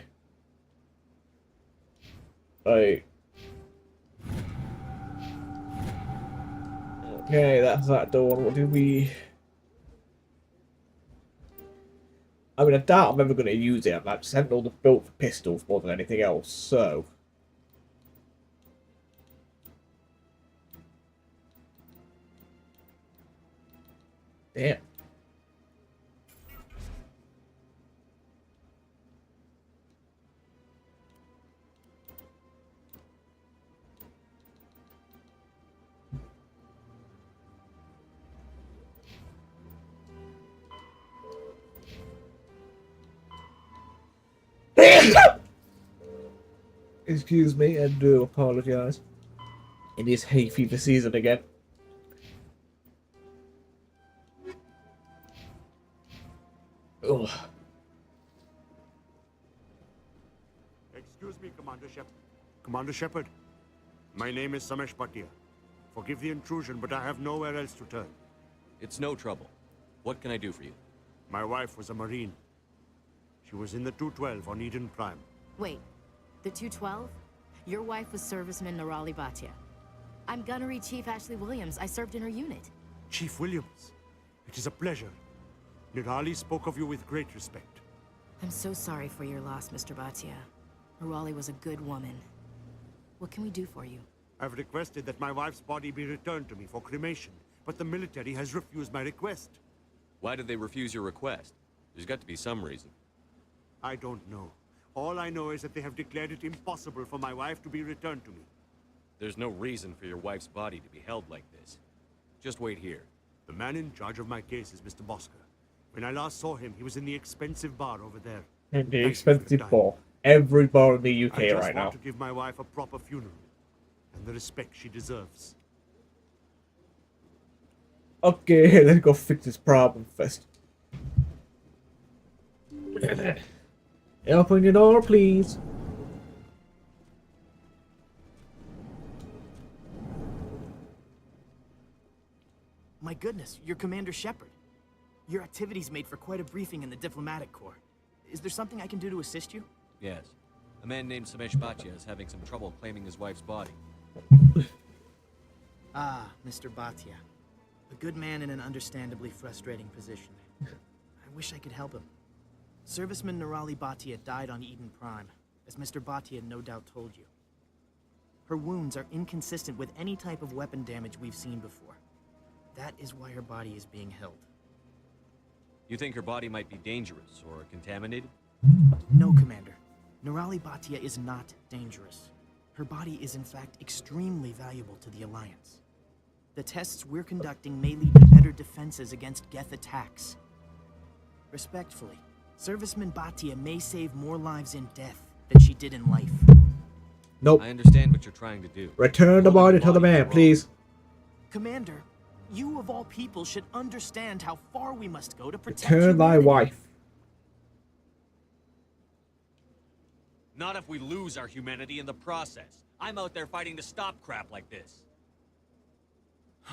Right. Okay, that's that done. What did we... I mean, I doubt I'm ever going to use it. I've sent all the built for pistols more than anything else, so... Damn. Excuse me, and do apologise. It is hay fever season again. Ugh. Excuse me, Commander Shepard. Commander Shepard, my name is Samesh Bhatia. Forgive the intrusion, but I have nowhere else to turn. It's no trouble. What can I do for you? My wife was a Marine. She was in the 212 on Eden Prime. Wait, the 212? Your wife was serviceman Nirali Bhatia. I'm Gunnery Chief Ashley Williams. I served in her unit. Chief Williams, it is a pleasure. Nirali spoke of you with great respect. I'm so sorry for your loss, Mr. Bhatia. Nirali was a good woman. What can we do for you? I've requested that my wife's body be returned to me for cremation, but the military has refused my request. Why did they refuse your request? There's got to be some reason. I don't know. All I know is that they have declared it impossible for my wife to be returned to me. There's no reason for your wife's body to be held like this. Just wait here. The man in charge of my case is Mr. Bosker. When I last saw him, he was in the expensive bar over there. And the expensive bar. Every bar in the UK right now. I just want to give my wife a proper funeral and the respect she deserves. Okay, let's go fix this problem first. Open your door, please. My goodness, you're Commander Shepard. Your activities made for quite a briefing in the diplomatic corps. Is there something I can do to assist you? Yes. A man named Samesh Bhatia is having some trouble claiming his wife's body. Ah, Mr. Bhatia. A good man in an understandably frustrating position. I wish I could help him. Serviceman Nirali Bhatia died on Eden Prime, as Mr. Bhatia no doubt told you. Her wounds are inconsistent with any type of weapon damage we've seen before. That is why her body is being held. You think her body might be dangerous or contaminated? No, Commander. Nirali Bhatia is not dangerous. Her body is in fact extremely valuable to the Alliance. The tests we're conducting may lead to better defenses against Geth attacks. Respectfully, Serviceman Bhatia may save more lives in death than she did in life. Nope. I understand what you're trying to do. Return the body to the man, please. Commander, you of all people should understand how far we must go to protect Return thy humanity. wife. Not if we lose our humanity in the process. I'm out there fighting to stop crap like this.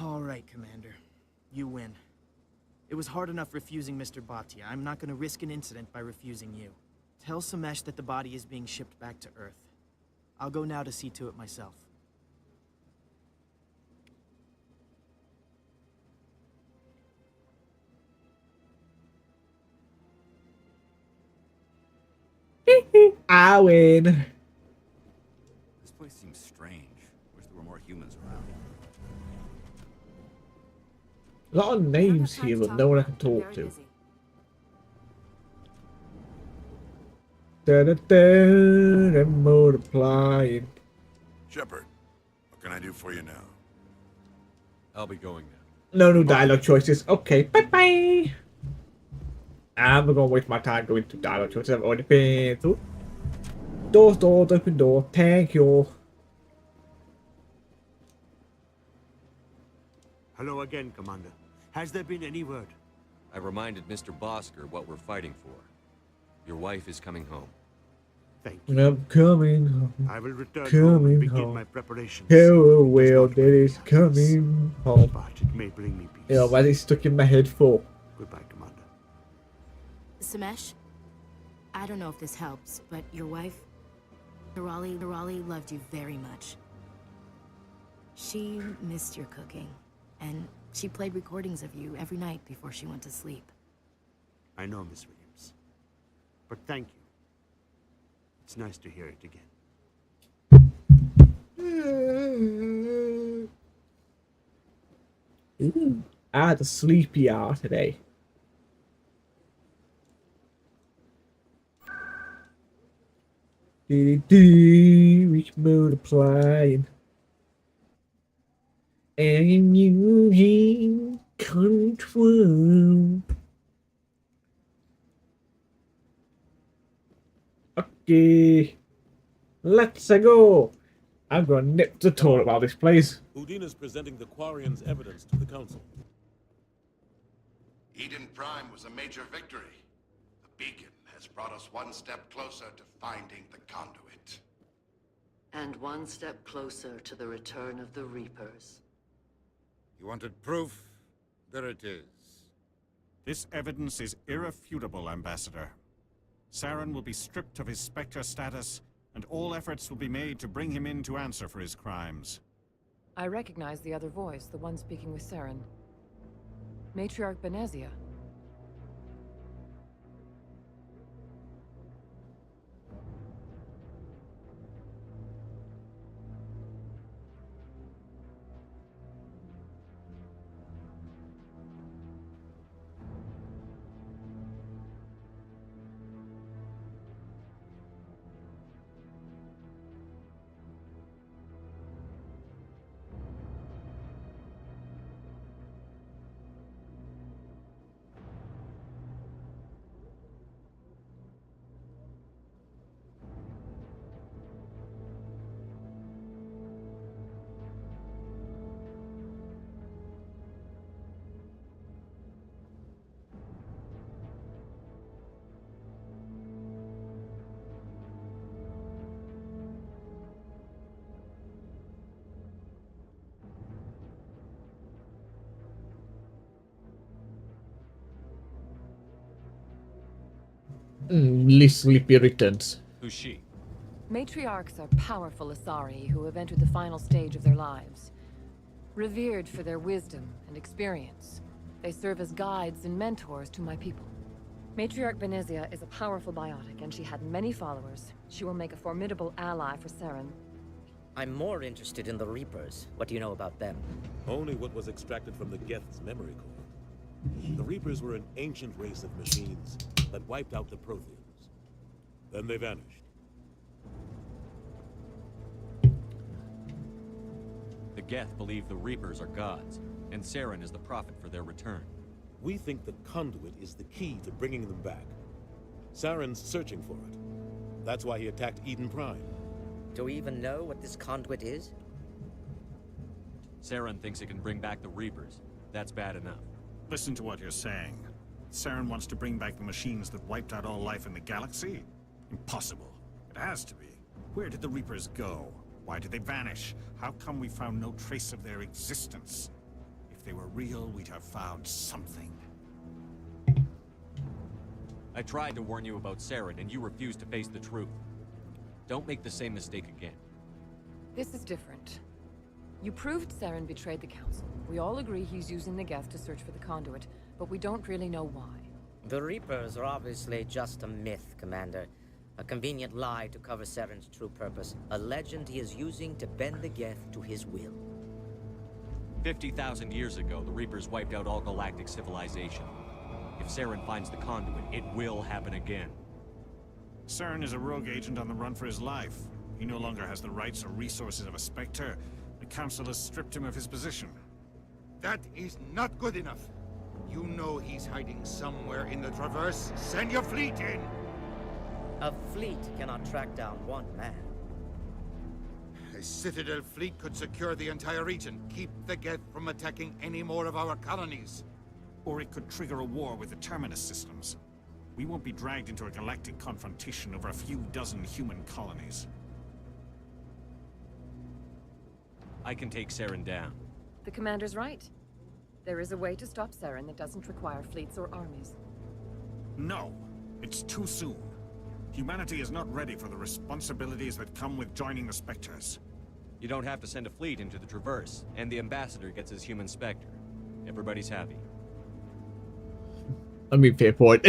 All right, Commander. You win. It was hard enough refusing Mr. Bhatia. I'm not going to risk an incident by refusing you. Tell Samesh that the body is being shipped back to Earth. I'll go now to see to it myself. I win. This place seems strange. Wish there were more humans around. A lot of names here, but no one I can talk to. Da-da-da, I'm multiplying. Shepard, what can I do for you now? I'll be going now. No new dialogue choices. Okay, bye-bye. I'm not gonna waste my time going to dialogue choices. I've already been through. Doors, open door. Thank you. Hello again, Commander. Has there been any word? I reminded Mr. Bosker what we're fighting for. Your wife is coming home. Thank you. I'm coming home. I will return home and begin my preparations. Hello, well, daddy's coming home. But it may bring me peace. Yeah, why is it stuck in my head for? Goodbye, Commander. Samesh, I don't know if this helps, but your wife, Nirali loved you very much. She missed your cooking, and she played recordings of you every night before she went to sleep. I know, Miss Williams. But thank you. It's nice to hear it again. Ooh, I had a sleepy hour today. Reach multiplying. And you control. Okay, let's go. I'm gonna nip the tour about this place. Udine is presenting the Quarians' evidence to the Council. Eden Prime was a major victory. beacon has brought us one step closer to finding the conduit. And one step closer to the return of the Reapers. You wanted proof? There it is. This evidence is irrefutable, Ambassador. Saren will be stripped of his Spectre status, and all efforts will be made to bring him in to answer for his crimes. I recognize the other voice, the one speaking with Saren. Matriarch Benezia. Sleepy returns. Who's she? Matriarchs are powerful Asari who have entered the final stage of their lives. Revered for their wisdom and experience, they serve as guides and mentors to my people. Matriarch Benezia is a powerful biotic, and she had many followers. She will make a formidable ally for Saren. I'm more interested in the Reapers. What do you know about them? Only what was extracted from the Geth's memory core. The Reapers were an ancient race of machines that wiped out the Protheans. Then they vanished. The Geth believe the Reapers are gods, and Saren is the prophet for their return. We think the conduit is the key to bringing them back. Saren's searching for it. That's why he attacked Eden Prime. Do we even know what this conduit is? Saren thinks it can bring back the Reapers. That's bad enough. Listen to what you're saying. Saren wants to bring back the machines that wiped out all life in the galaxy? Impossible. It has to be. Where did the Reapers go? Why did they vanish? How come we found no trace of their existence? If they were real, we'd have found something. I tried to warn you about Saren, and you refused to face the truth. Don't make the same mistake again. This is different. You proved Saren betrayed the Council. We all agree he's using the Geth to search for the conduit, but we don't really know why. The Reapers are obviously just a myth, Commander. A convenient lie to cover Saren's true purpose. A legend he is using to bend the Geth to his will. 50,000 years ago, the Reapers wiped out all galactic civilization. If Saren finds the conduit, it will happen again. Saren is a rogue agent on the run for his life. He no longer has the rights or resources of a Spectre. The Council has stripped him of his position. That is not good enough. You know he's hiding somewhere in the Traverse. Send your fleet in! A fleet cannot track down one man. A Citadel fleet could secure the entire region, keep the Geth from attacking any more of our colonies. Or it could trigger a war with the Terminus systems. We won't be dragged into a galactic confrontation over a few dozen human colonies. I can take Saren down. The Commander's right. There is a way to stop Saren that doesn't require fleets or armies. No, it's too soon. Humanity is not ready for the responsibilities that come with joining the Spectres. You don't have to send a fleet into the Traverse, and the Ambassador gets his human Spectre. Everybody's happy. I mean, fair point.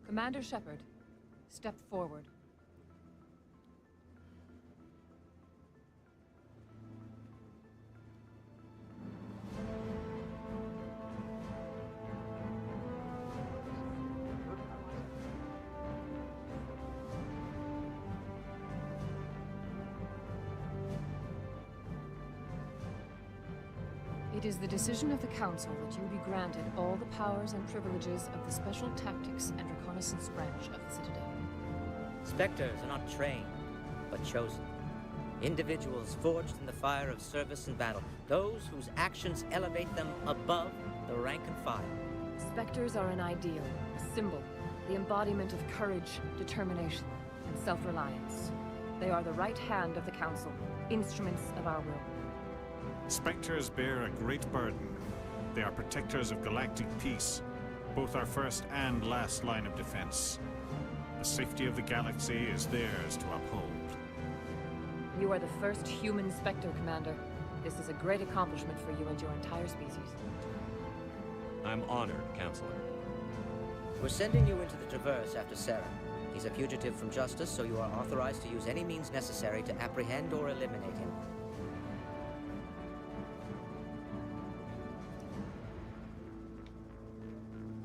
Commander Shepard, step forward. It is the decision of the Council that you be granted all the powers and privileges of the Special Tactics and Reconnaissance branch of the Citadel. Spectres are not trained, but chosen. Individuals forged in the fire of service and battle. Those whose actions elevate them above the rank and file. Spectres are an ideal, a symbol, the embodiment of courage, determination, and self-reliance. They are the right hand of the Council, instruments of our will. Spectres bear a great burden. They are protectors of galactic peace, both our first and last line of defense. The safety of the galaxy is theirs to uphold. You are the first human Spectre, Commander. This is a great accomplishment for you and your entire species. I'm honored, Counselor. We're sending you into the Traverse after Saren. He's a fugitive from justice, so you are authorized to use any means necessary to apprehend or eliminate him.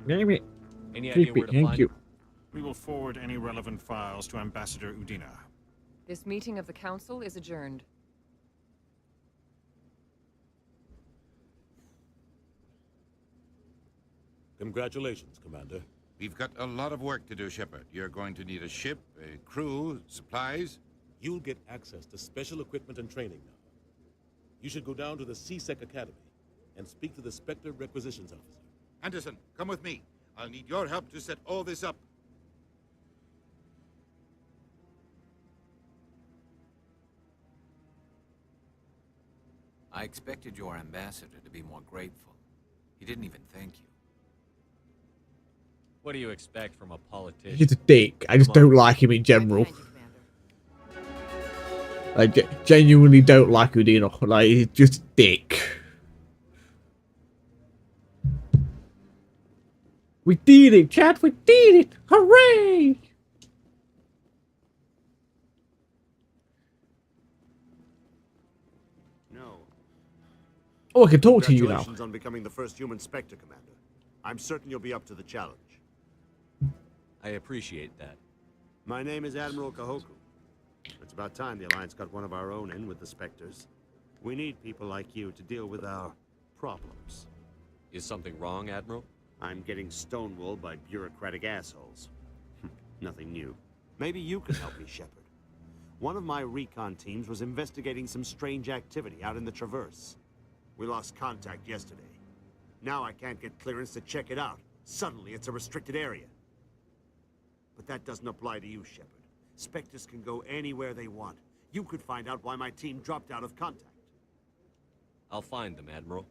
Maybe. Any idea where to Thank find you. We will forward any relevant files to Ambassador Udina. This meeting of the Council is adjourned. Congratulations, Commander. We've got a lot of work to do, Shepard. You're going to need a ship, a crew, supplies. You'll get access to special equipment and training now. You should go down to the C-Sec Academy and speak to the Spectre Requisitions Officer. Anderson, come with me. I'll need your help to set all this up. I expected your ambassador to be more grateful. He didn't even thank you. What do you expect from a politician? He's a dick. I just don't like him in general. I genuinely don't like Udina. Like, he's just a dick. We did it, Chad! We did it! Hooray! No. Oh, I can talk to you now. Congratulations on becoming the first human Spectre, Commander. I'm certain you'll be up to the challenge. I appreciate that. My name is Admiral Kahoku. It's about time the Alliance got one of our own in with the Spectres. We need people like you to deal with our problems. Is something wrong, Admiral? I'm getting stonewalled by bureaucratic assholes. Nothing new. Maybe you can help me, Shepard. One of my recon teams was investigating some strange activity out in the Traverse. We lost contact yesterday. Now I can't get clearance to check it out. Suddenly it's a restricted area. But that doesn't apply to you, Shepard. Spectres can go anywhere they want. You could find out why my team dropped out of contact. I'll find them, Admiral.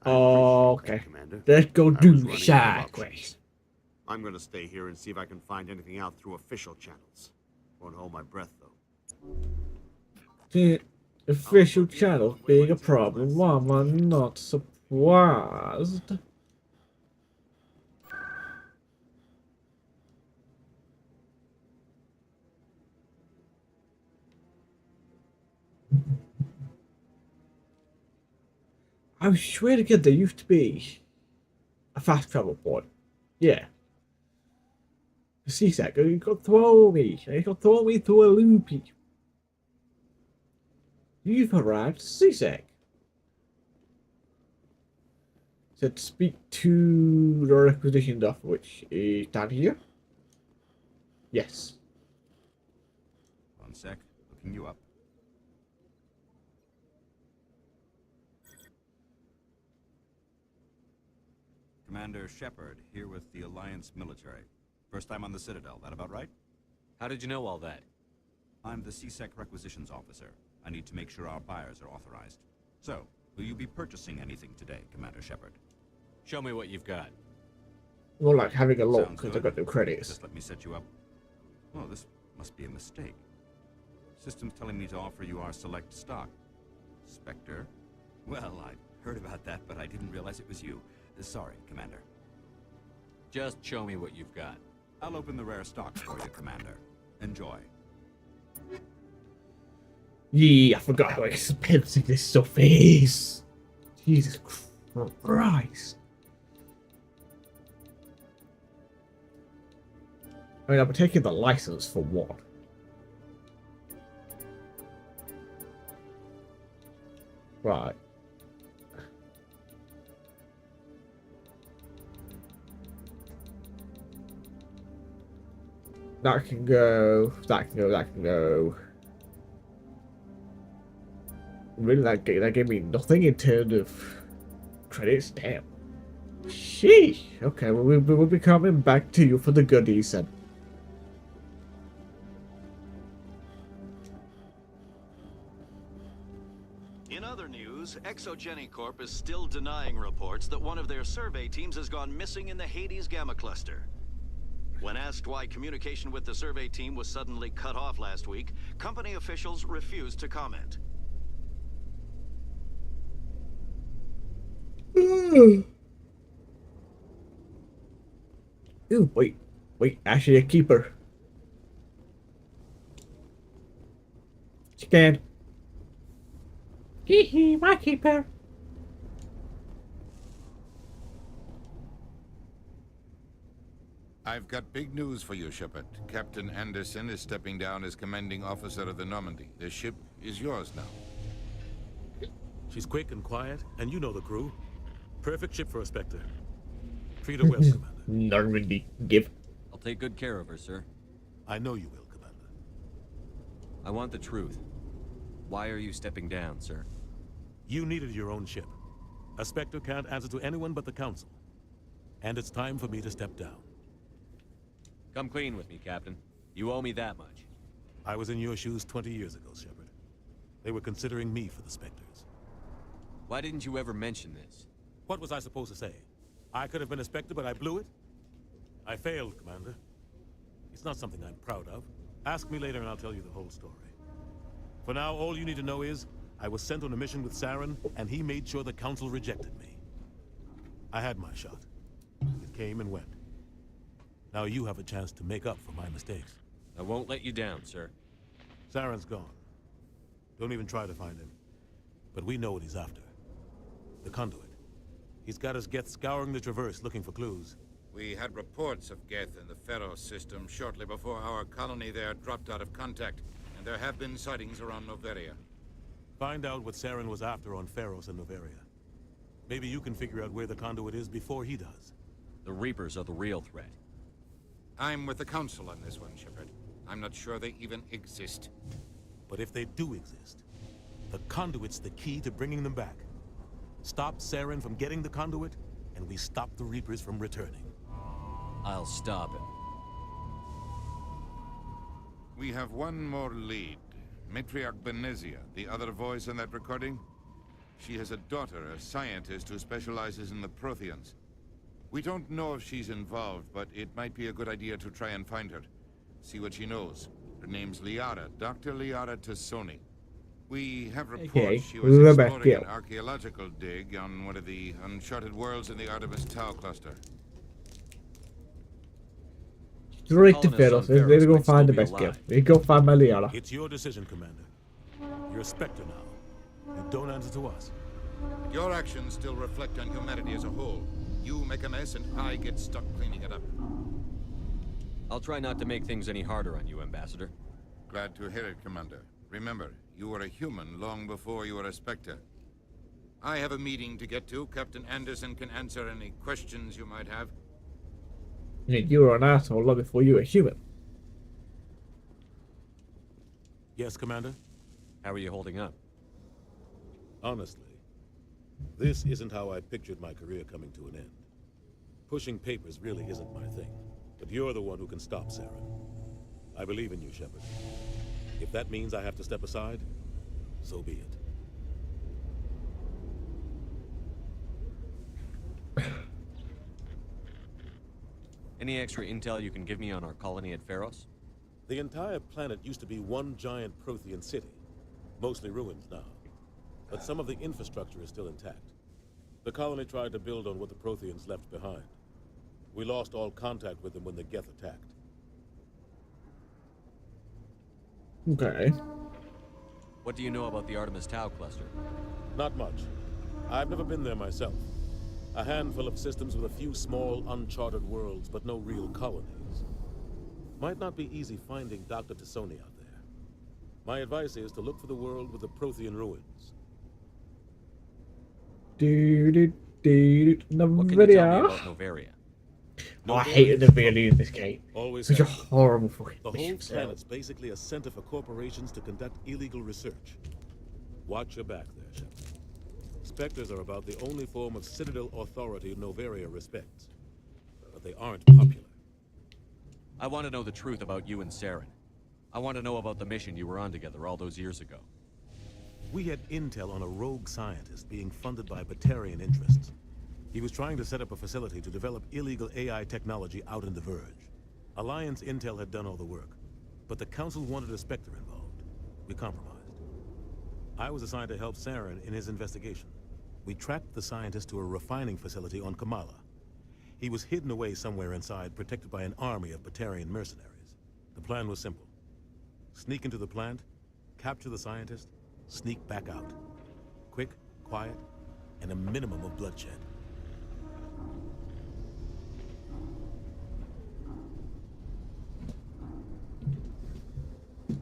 Okay. Commander. Let's go I was do running side out of options. quest. I'm gonna stay here and see if I can find anything out through official channels. Won't hold my breath, though. The official channel being a problem. Why am I not surprised? I swear to God, there used to be a fast travel pod. Yeah. The C-Sec, you got throw me. You got throw me through a loopy. You've arrived, C-Sec. Said speak to the requisitioned officer, which is down here. Yes. One sec, looking you up. Commander Shepard, here with the Alliance military. First time on the Citadel, that about right? How did you know all that? I'm the C-Sec Requisitions Officer. I need to make sure our buyers are authorized. So, will you be purchasing anything today, Commander Shepard? Show me what you've got. More like having a look Sounds because I good. got no credits. Just let me set you up. Oh, this must be a mistake. System's telling me to offer you our select stock. Spectre? Well, I heard about that, but I didn't realize it was you. Sorry, Commander. Just show me what you've got. I'll open the rare stock for you, Commander. Enjoy. Yeah, I forgot how expensive this stuff is. Jesus Christ. I mean, I'm taking the license for what? Right. That can go, that can go, that can go. Really, that gave me nothing in terms of credits. Damn. Sheesh. Okay, well, we'll be coming back to you for the goodies then. In other news, Exogeny Corp is still denying reports that one of their survey teams has gone missing in the Hades Gamma Cluster. When asked why communication with the survey team was suddenly cut off last week, company officials refused to comment. Ooh, wait, actually a keeper. Scan. Hee hee, my keeper. I've got big news for you, Shepard. Captain Anderson is stepping down as commanding officer of the Normandy. The ship is yours now. She's quick and quiet, and you know the crew. Perfect ship for a Spectre. Treat her well, Commander. Normandy, give. I'll take good care of her, sir. I know you will, Commander. I want the truth. Why are you stepping down, sir? You needed your own ship. A Spectre can't answer to anyone but the Council. And it's time for me to step down. Come clean with me, Captain. You owe me that much. I was in your shoes 20 years ago, Shepard. They were considering me for the Spectres. Why didn't you ever mention this? What was I supposed to say? I could have been a Spectre, but I blew it? I failed, Commander. It's not something I'm proud of. Ask me later and I'll tell you the whole story. For now, all you need to know is, I was sent on a mission with Saren, and he made sure the Council rejected me. I had my shot. It came and went. Now you have a chance to make up for my mistakes. I won't let you down, sir. Saren's gone. Don't even try to find him. But we know what he's after. The conduit. He's got his Geth scouring the Traverse looking for clues. We had reports of Geth in the Pharos system shortly before our colony there dropped out of contact, and there have been sightings around Noveria. Find out what Saren was after on Pharos and Noveria. Maybe you can figure out where the conduit is before he does. The Reapers are the real threat. I'm with the Council on this one, Shepard. I'm not sure they even exist. But if they do exist, the conduit's the key to bringing them back. Stop Saren from getting the conduit, and we stop the Reapers from returning. I'll stop him. We have one more lead. Matriarch Benezia, the other voice in that recording. She has a daughter, a scientist who specializes in the Protheans. We don't know if she's involved, but it might be a good idea to try and find her. See what she knows. Her name's Liara, Dr. Liara Tassoni. We have reports she was exploring an archaeological dig on one of the uncharted worlds in the Artemis Tau cluster. Straight to Pharos. They're gonna find the best girl. They go find my Liara. It's your decision, Commander. You're a Spectre now. You don't answer to us. Your actions still reflect on humanity as a whole. You make a mess and I get stuck cleaning it up. I'll try not to make things any harder on you, Ambassador. Glad to hear it, Commander. Remember, you were a human long before you were a Spectre. I have a meeting to get to. Captain Anderson can answer any questions you might have. You were an asshole long before you were human. Yes, Commander? How are you holding up? Honestly, this isn't how I pictured my career coming to an end. Pushing papers really isn't my thing, but you're the one who can stop Saren. I believe in you, Shepard. If that means I have to step aside, so be it. Any extra intel you can give me on our colony at Pharos? The entire planet used to be one giant Prothean city, mostly ruins now. But some of the infrastructure is still intact. The colony tried to build on what the Protheans left behind. We lost all contact with them when the Geth attacked. Okay. What do you know about the Artemis Tau cluster? Not much. I've never been there myself. A handful of systems with a few small, uncharted worlds, but no real colonies. Might not be easy finding Dr. Tassoni out there. My advice is to look for the world with the Prothean ruins. What can you tell me about Noveria? Oh, I hated Noveria in this game. Always Such a have. horrible fucking The whole mission. planet's basically a center for corporations to conduct illegal research. Watch your back there, Shepard. Spectres are about the only form of Citadel authority Noveria respects. But they aren't popular. I want to know the truth about you and Saren. I want to know about the mission you were on together all those years ago. We had intel on a rogue scientist being funded by Batarian interests. He was trying to set up a facility to develop illegal AI technology out in the Verge. Alliance intel had done all the work, but the Council wanted a Spectre involved. We compromised. I was assigned to help Saren in his investigation. We tracked the scientist to a refining facility on Kamala. He was hidden away somewhere inside, protected by an army of Batarian mercenaries. The plan was simple. Sneak into the plant, capture the scientist, sneak back out. Quick, quiet, and a minimum of bloodshed.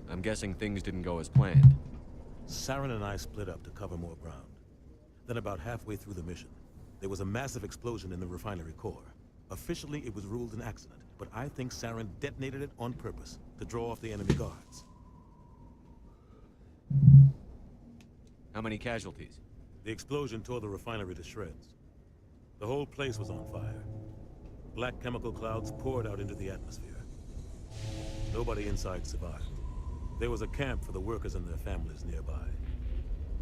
I'm guessing things didn't go as planned. Saren and I split up to cover more ground. Then about halfway through the mission, there was a massive explosion in the refinery core. Officially, it was ruled an accident, but I think Saren detonated it on purpose to draw off the enemy guards. How many casualties? The explosion tore the refinery to shreds. The whole place was on fire. Black chemical clouds poured out into the atmosphere. Nobody inside survived. There was a camp for the workers and their families nearby.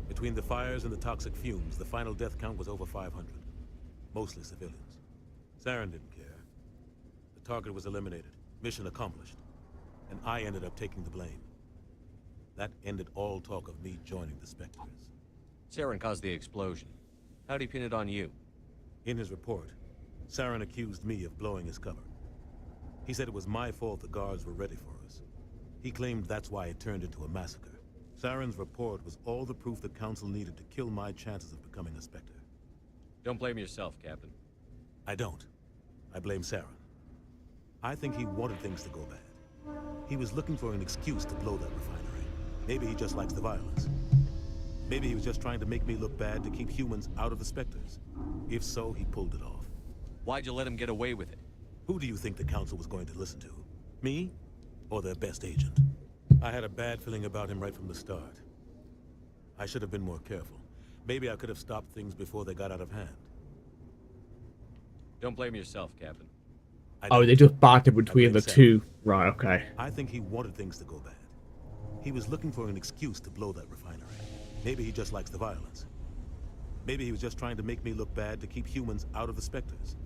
Between the fires and the toxic fumes, the final death count was over 500. Mostly civilians. Saren didn't care. The target was eliminated, mission accomplished, and I ended up taking the blame. That ended all talk of me joining the Spectres. Saren caused the explosion. How'd he pin it on you? In his report, Saren accused me of blowing his cover. He said it was my fault the guards were ready for us. He claimed that's why it turned into a massacre. Saren's report was all the proof the Council needed to kill my chances of becoming a Spectre. Don't blame yourself, Captain. I don't. I blame Saren. I think he wanted things to go bad. He was looking for an excuse to blow that refinery. Maybe he just likes the violence. Maybe he was just trying to make me look bad to keep humans out of the Spectres. If so, he pulled it off. Why'd you let him get away with it? Who do you think the Council was going to listen to? Me? Or their best agent? I had a bad feeling about him right from the start. I should have been more careful. Maybe I could have stopped things before they got out of hand. Don't blame yourself, Captain. Oh, they just bartered between the two. Right, okay. I think he wanted things to go bad. He was looking for an excuse to blow that refinery. Maybe he just likes the violence. Maybe he was just trying to make me look bad to keep humans out of the Spectres.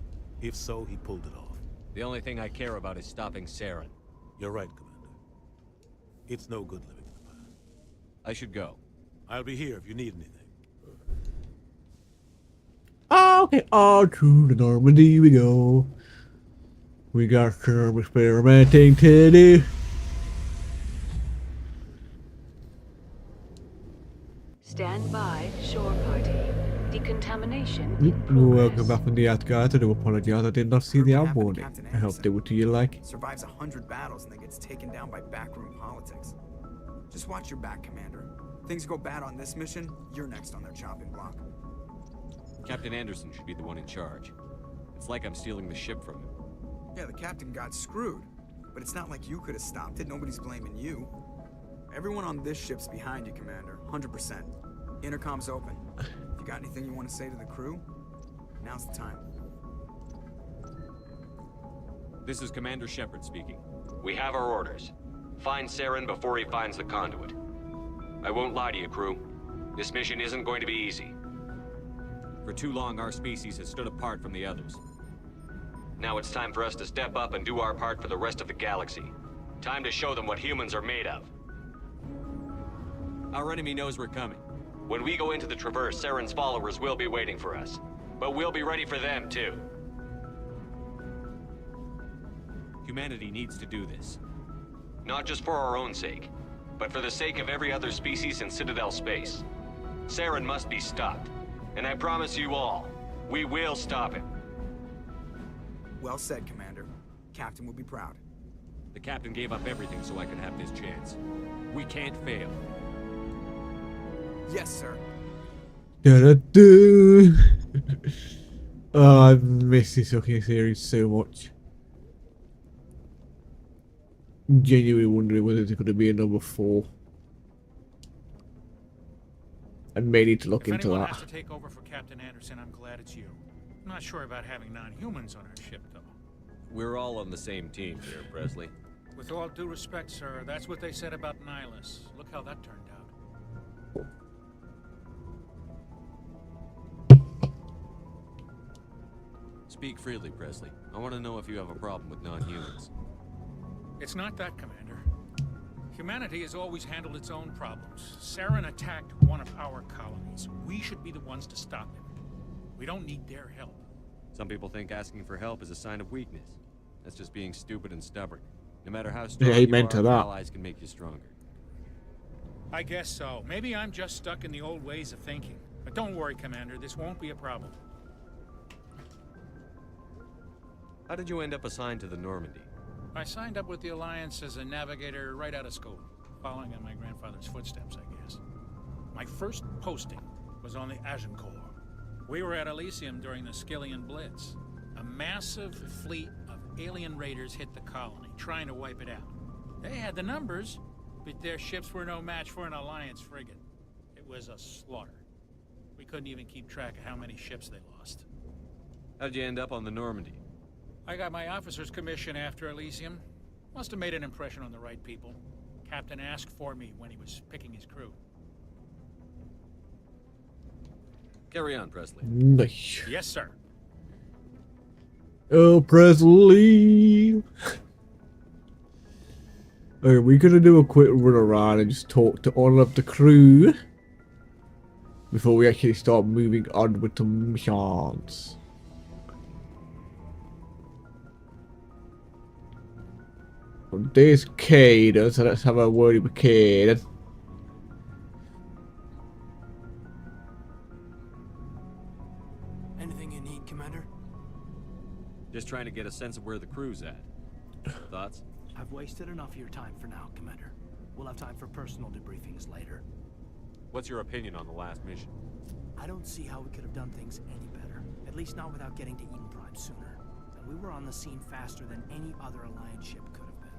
If so, he pulled it off. The only thing I care about is stopping Saren. You're right, Commander. It's no good living in the past. I should go. I'll be here if you need anything. Okay, on to the Normandy we go. We got some experimenting to do. Stand by, shore party. Decontamination. Welcome back from the Outguard. I do apologize, I did not see the out warning. I hope they were to you like. Survives 100 battles and then gets taken down by backroom politics. Just watch your back, Commander. Things go bad on this mission, you're next on their chopping block. Captain Anderson should be the one in charge. It's like I'm stealing the ship from him. Yeah, the captain got screwed. But it's not like you could have stopped it. Nobody's blaming you. Everyone on this ship's behind you, Commander. 100%. Intercom's open. If you got anything you want to say to the crew, now's the time. This is Commander Shepard speaking. We have our orders. Find Saren before he finds the conduit. I won't lie to you, crew. This mission isn't going to be easy. For too long, our species has stood apart from the others. Now it's time for us to step up and do our part for the rest of the galaxy. Time to show them what humans are made of. Our enemy knows we're coming. When we go into the Traverse, Saren's followers will be waiting for us. But we'll be ready for them, too. Humanity needs to do this. Not just for our own sake, but for the sake of every other species in Citadel space. Saren must be stopped. And I promise you all, we will stop him. Well said, Commander. Captain will be proud. The captain gave up everything so I could have this chance. We can't fail. Yes, sir. Da-da-da. Oh, I miss this fucking series so much. Genuinely wondering whether there's going to be a number 4. may need to look If into anyone that. has to take over for Captain Anderson, I'm glad it's you. I'm not sure about having non-humans on our ship, though. We're all on the same team here, Presley. With all due respect, sir, that's what they said about Nihilus. Look how that turned out. Speak freely, Presley. I want to know if you have a problem with non-humans. It's not that, Commander. Humanity has always handled its own problems. Saren attacked one of our colonies. We should be the ones to stop him. We don't need their help. Some people think asking for help is a sign of weakness. That's just being stupid and stubborn. No matter how strong Yeah, you amen are, to that. allies can make you stronger. I guess so. Maybe I'm just stuck in the old ways of thinking. But don't worry, Commander. This won't be a problem. How did you end up assigned to the Normandy? I signed up with the Alliance as a navigator right out of school, following in my grandfather's footsteps, I guess. My first posting was on the Agincourt. We were at Elysium during the Skillian Blitz. A massive fleet of alien raiders hit the colony, trying to wipe it out. They had the numbers, but their ships were no match for an Alliance frigate. It was a slaughter. We couldn't even keep track of how many ships they lost. How did you end up on the Normandy? I got my officer's commission after Elysium. Must have made an impression on the right people. Captain asked for me when he was picking his crew. Carry on, Presley. Nice. Yes, sir. Oh, Presley. Okay, we're gonna do a quick run around and just talk to all of the crew before we actually start moving on with the missions. Well, there's Caden, so let's have a word with Caden. Anything you need, Commander? Just trying to get a sense of where the crew's at. Thoughts? I've wasted enough of your time for now, Commander. We'll have time for personal debriefings later. What's your opinion on the last mission? I don't see how we could have done things any better. At least not without getting to Eden Prime sooner. And we were on the scene faster than any other Alliance ship could have been.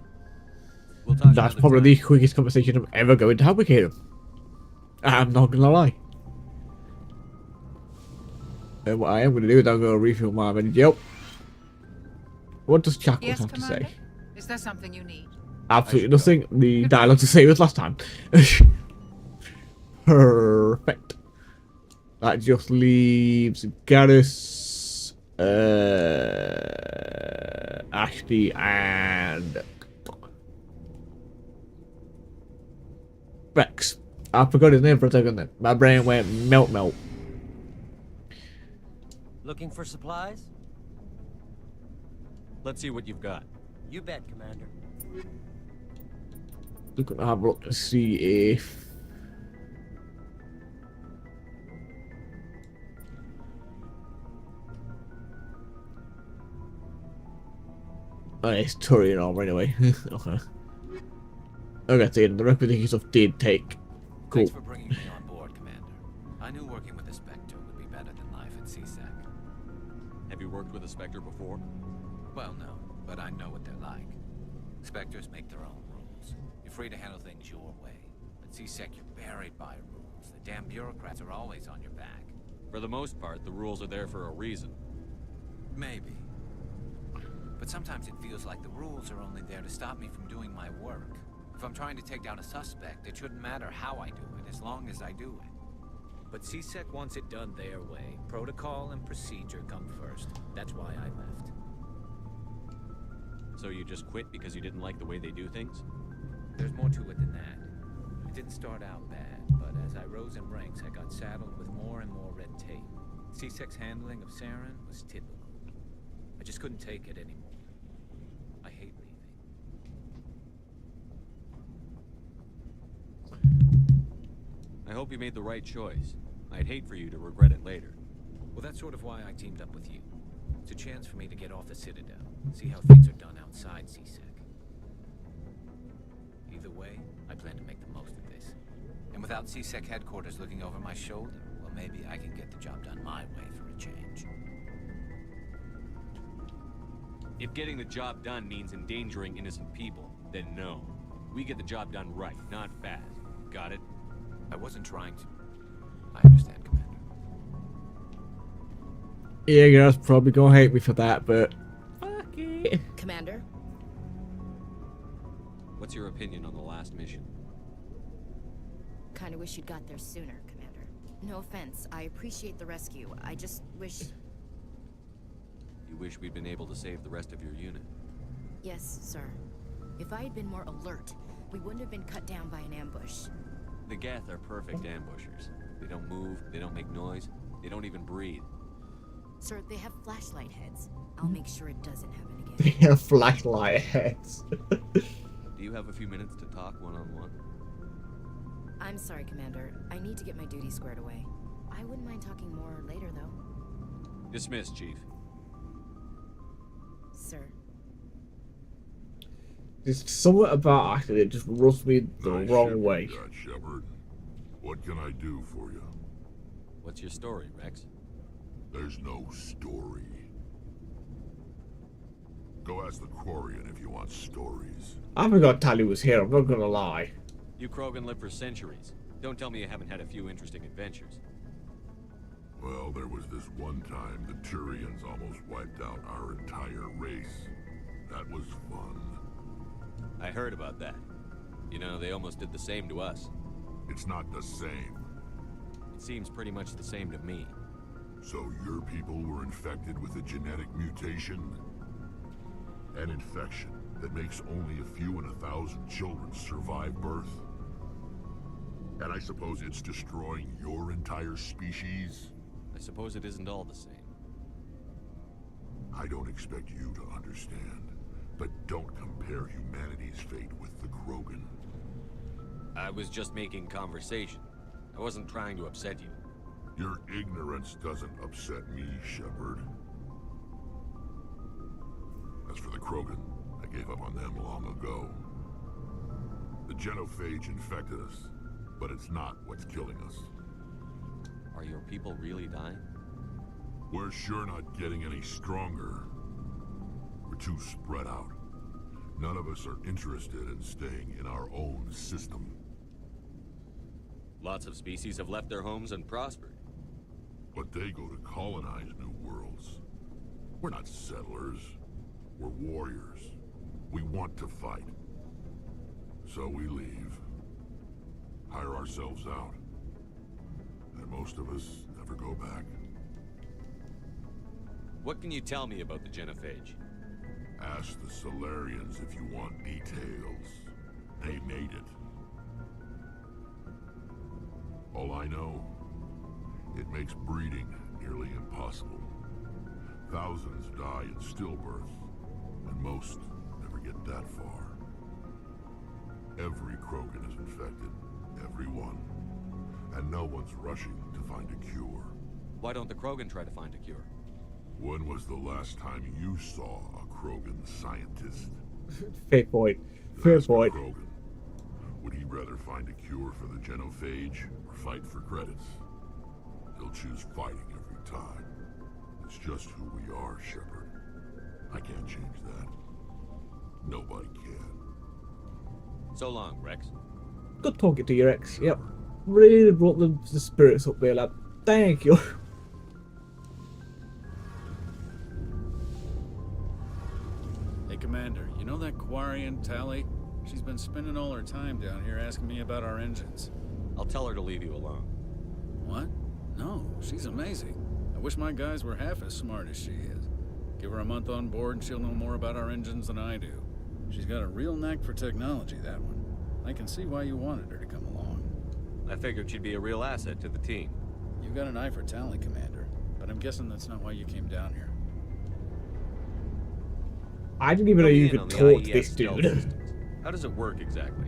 We'll talk That's another probably time. the quickest conversation I'm ever going to have with Caden. I'm not gonna lie. And what I am gonna do is I'm gonna refill my menu. Yep. What does Chuckles Yes, have to Commander? say? Is there something you need? Absolutely nothing. The dialogue the same as last time. Perfect. That just leaves Garrus, Ashley, and Rex. I forgot his name for a second then. My brain went melt. Looking for supplies? Let's see what you've got. You bet, Commander. We're gonna have a look to see if oh, it's Turian armor anyway. Okay. Okay, so the reputation stuff did take. Cool. Thanks for bringing me on board, Commander. I knew working with the Spectre would be better than life at CSEC. Have you worked with a Spectre before? Well, no, but I know what they're like. Spectres make their own rules. You're free to handle things your way. At CSEC, you're buried by rules. The damn bureaucrats are always on your back. For the most part, the rules are there for a reason. Maybe. But sometimes it feels like the rules are only there to stop me from doing my work. If I'm trying to take down a suspect, it shouldn't matter how I do it, as long as I do it. But CSEC wants it done their way. Protocol and procedure come first. That's why I left. So you just quit because you didn't like the way they do things? There's more to it than that. It didn't start out bad, but as I rose in ranks, I got saddled with more and more red tape. CSEC's handling of Saren was typical. I just couldn't take it anymore. I hate leaving. I hope you made the right choice. I'd hate for you to regret it later. Well, that's sort of why I teamed up with you. It's a chance for me to get off the Citadel, see how things are done outside CSEC. Either way, I plan to make the most of this. And without CSEC headquarters looking over my shoulder, well, maybe I can get the job done my way for a change. If getting the job done means endangering innocent people, then no. We get the job done right, not fast. Got it? I wasn't trying to. I understand, Commander. Yeah, guys probably gonna hate me for that, but fuck it. Commander? What's your opinion on the last mission? Kinda wish you'd got there sooner, Commander. No offense, I appreciate the rescue. I just wish... You wish we'd been able to save the rest of your unit? Yes, sir. If I had been more alert, we wouldn't have been cut down by an ambush. The Geth are perfect ambushers. They don't move, they don't make noise, they don't even breathe. Sir, they have flashlight heads. I'll make sure it doesn't happen again. They have flashlight heads. Do you have a few minutes to talk one-on-one? I'm sorry, Commander. I need to get my duties squared away. I wouldn't mind talking more later, though. Dismissed, Chief. Sir. There's something about actually that just rubs me the wrong way. Shepard. What can I do for you? What's your story, Rex? There's no story. Go ask the Quarian if you want stories. I forgot Tali was here, I'm not gonna lie. You Krogan live for centuries. Don't tell me you haven't had a few interesting adventures. Well, there was this one time the Turians almost wiped out our entire race. That was fun. I heard about that. You know, they almost did the same to us. It's not the same. It seems pretty much the same to me. So your people were infected with a genetic mutation? An infection that makes only a few in 1,000 children survive birth? And I suppose it's destroying your entire species? I suppose it isn't all the same. I don't expect you to understand, but don't compare humanity's fate with the Krogan. I was just making conversation. I wasn't trying to upset you. Your ignorance doesn't upset me, Shepard. As for the Krogan, I gave up on them long ago. The genophage infected us, but it's not what's killing us. Are your people really dying? We're sure not getting any stronger. We're too spread out. None of us are interested in staying in our own system. Lots of species have left their homes and prospered. But they go to colonize new worlds. We're not settlers. We're warriors. We want to fight. So we leave. Hire ourselves out. And most of us never go back. What can you tell me about the genophage? Ask the Solarians if you want details. They made it. All I know, it makes breeding nearly impossible. Thousands die in stillbirth, and most never get that far. Every Krogan is infected, every one. And no one's rushing to find a cure. Why don't the Krogan try to find a cure? When was the last time you saw a Krogan scientist? Fair point. Fair point. Krogan. Would he rather find a cure for the genophage or fight for credits? He'll choose fighting every time. It's just who we are, Shepard. I can't change that. Nobody can. So long, Rex. Good talking to you, Rex. Yep. Really brought the spirits up there, lad. Thank you. Hey, Commander, you know that Quarian Tali? She's been spending all her time down here asking me about our engines. I'll tell her to leave you alone. What? No, she's amazing. I wish my guys were half as smart as she is. Give her a month on board and she'll know more about our engines than I do. She's got a real knack for technology, that one. I can see why you wanted her to come along. I figured she'd be a real asset to the team. You've got an eye for talent, Commander, but I'm guessing that's not why you came down here. I didn't even know you could talk to this dude. How does it work exactly?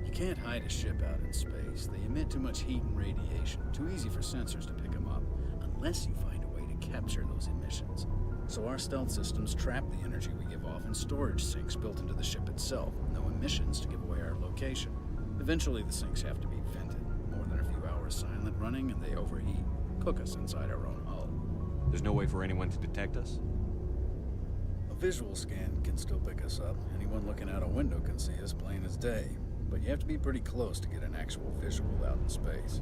You can't hide a ship out in space. They emit too much heat and radiation. Too easy for sensors to pick them up, unless you find a way to capture those emissions. So our stealth systems trap the energy we give off in storage sinks built into the ship itself, with no emissions to give away our location. Eventually the sinks have to be vented. More than a few hours silent running and they overheat. Cook us inside our own hull. There's no way for anyone to detect us? A visual scan can still pick us up. Anyone looking out a window can see us plain as day. But you have to be pretty close to get an actual visual out in space.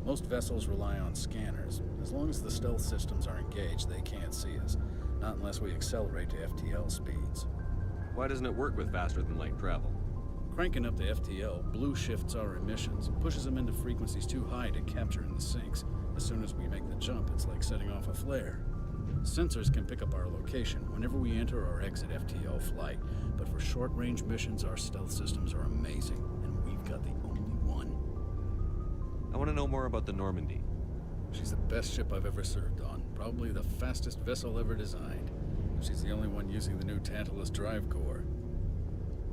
Most vessels rely on scanners. As long as the stealth systems are engaged, they can't see us. Not unless we accelerate to FTL speeds. Why doesn't it work with faster-than-light travel? Cranking up the FTL blue shifts our emissions, pushes them into frequencies too high to capture in the sinks. As soon as we make the jump, it's like setting off a flare. Sensors can pick up our location whenever we enter or exit FTL flight, but for short-range missions, our stealth systems are amazing, and we've got the only one. I want to know more about the Normandy. She's the best ship I've ever served on, probably the fastest vessel ever designed. She's the only one using the new Tantalus drive core.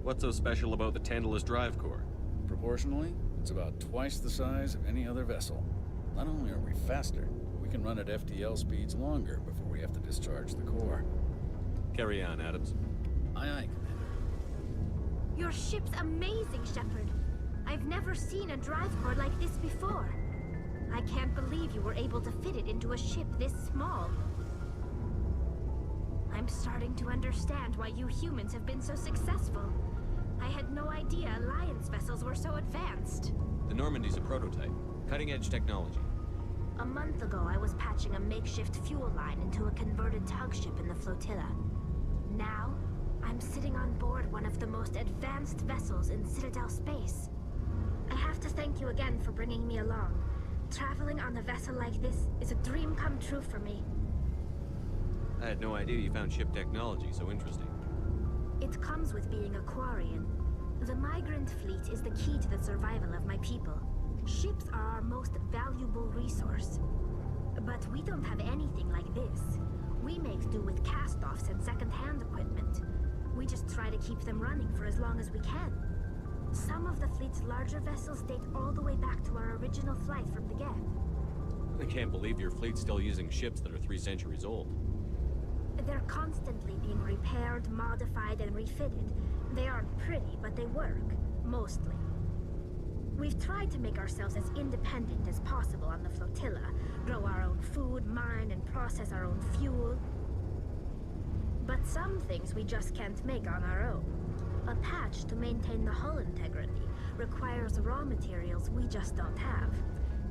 What's so special about the Tantalus drive core? Proportionally, it's about twice the size of any other vessel. Not only are we faster, we can run at FTL speeds longer before we have to discharge the core. Carry on, Adams. Aye, aye, Commander. Your ship's amazing, Shepard. I've never seen a drive core like this before. I can't believe you were able to fit it into a ship this small. I'm starting to understand why you humans have been so successful. I had no idea Alliance vessels were so advanced. The Normandy's a prototype. Cutting-edge technology. A month ago, I was patching a makeshift fuel line into a converted tug ship in the flotilla. Now, I'm sitting on board one of the most advanced vessels in Citadel space. I have to thank you again for bringing me along. Traveling on a vessel like this is a dream come true for me. I had no idea you found ship technology so interesting. It comes with being a Quarian. The migrant fleet is the key to the survival of my people. Ships are our most valuable resource. But we don't have anything like this. We make do with cast-offs and second-hand equipment. We just try to keep them running for as long as we can. Some of the fleet's larger vessels date all the way back to our original flight from the Geth. I can't believe your fleet's still using ships that are 3 centuries old. They're constantly being repaired, modified, and refitted. They aren't pretty, but they work. Mostly. We've tried to make ourselves as independent as possible on the flotilla. Grow our own food, mine, and process our own fuel. But some things we just can't make on our own. A patch to maintain the hull integrity requires raw materials we just don't have.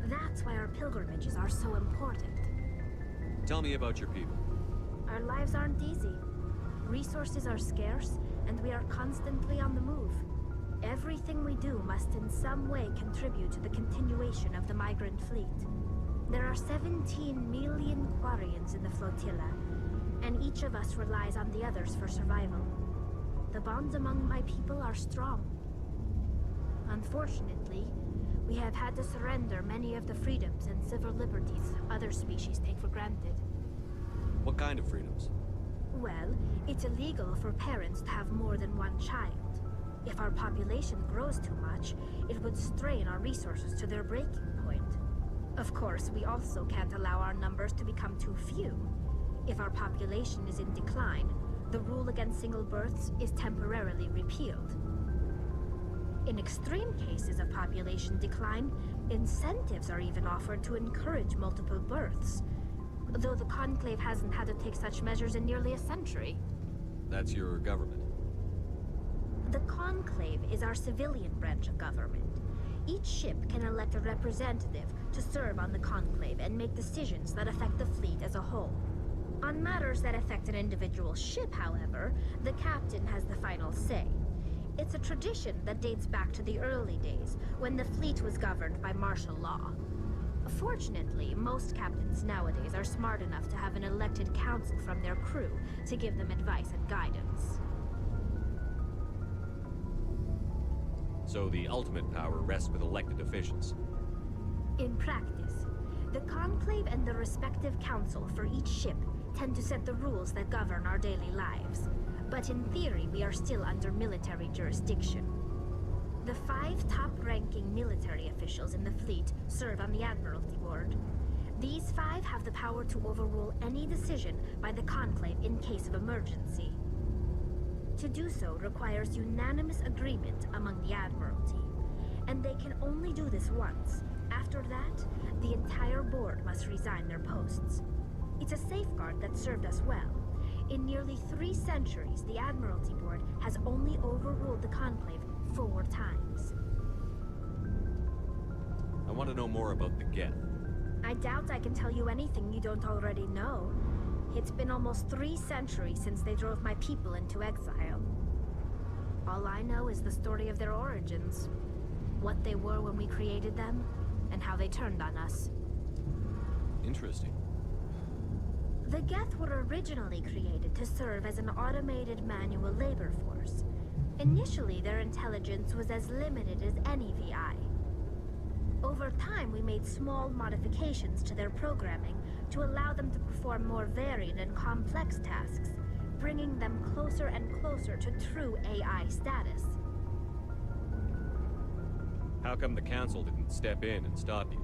That's why our pilgrimages are so important. Tell me about your people. Our lives aren't easy. Resources are scarce, and we are constantly on the move. Everything we do must in some way contribute to the continuation of the migrant fleet. There are 17 million Quarians in the flotilla, and each of us relies on the others for survival. The bonds among my people are strong. Unfortunately, we have had to surrender many of the freedoms and civil liberties other species take for granted. What kind of freedoms? Well, it's illegal for parents to have more than one child. If our population grows too much, it would strain our resources to their breaking point. Of course, we also can't allow our numbers to become too few. If our population is in decline, the rule against single births is temporarily repealed. In extreme cases of population decline, incentives are even offered to encourage multiple births, though the Conclave hasn't had to take such measures in nearly a century. That's your government. The Conclave is our civilian branch of government. Each ship can elect a representative to serve on the Conclave and make decisions that affect the fleet as a whole. On matters that affect an individual ship, however, the captain has the final say. It's a tradition that dates back to the early days, when the fleet was governed by martial law. Fortunately, most captains nowadays are smart enough to have an elected council from their crew to give them advice and guidance. So the ultimate power rests with elected officials. In practice, the Conclave and the respective council for each ship tend to set the rules that govern our daily lives. But in theory, we are still under military jurisdiction. The 5 top-ranking military officials in the fleet serve on the Admiralty Board. These 5 have the power to overrule any decision by the Conclave in case of emergency. To do so requires unanimous agreement among the Admiralty, and they can only do this once. After that, the entire board must resign their posts. It's a safeguard that served us well. In nearly 3 centuries, the Admiralty Board has only overruled the Conclave 4 times. I want to know more about the Geth. I doubt I can tell you anything you don't already know. It's been almost 3 centuries since they drove my people into exile. All I know is the story of their origins. What they were when we created them, and how they turned on us. Interesting. The Geth were originally created to serve as an automated manual labor force. Initially, their intelligence was as limited as any VI. Over time, we made small modifications to their programming to allow them to perform more varied and complex tasks, bringing them closer and closer to true AI status. How come the Council didn't step in and stop you?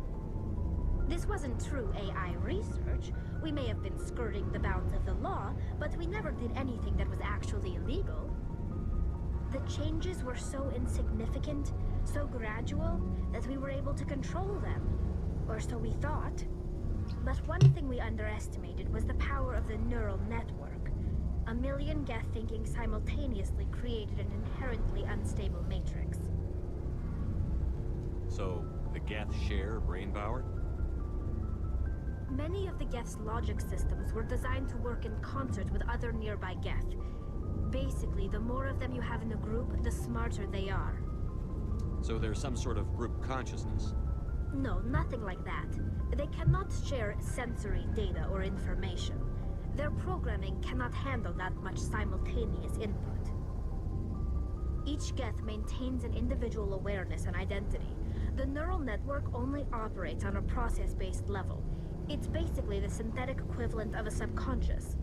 This wasn't true AI research. We may have been skirting the bounds of the law, but we never did anything that was actually illegal. The changes were so insignificant, so gradual, that we were able to control them. Or so we thought. But one thing we underestimated was the power of the neural network. A million Geth thinking simultaneously created an inherently unstable matrix. So, the Geth share brain power? Many of the Geth's logic systems were designed to work in concert with other nearby Geth. Basically, the more of them you have in a group, the smarter they are. So there's some sort of group consciousness? No, nothing like that. They cannot share sensory data or information. Their programming cannot handle that much simultaneous input. Each Geth maintains an individual awareness and identity. The neural network only operates on a process-based level. It's basically the synthetic equivalent of a subconscious.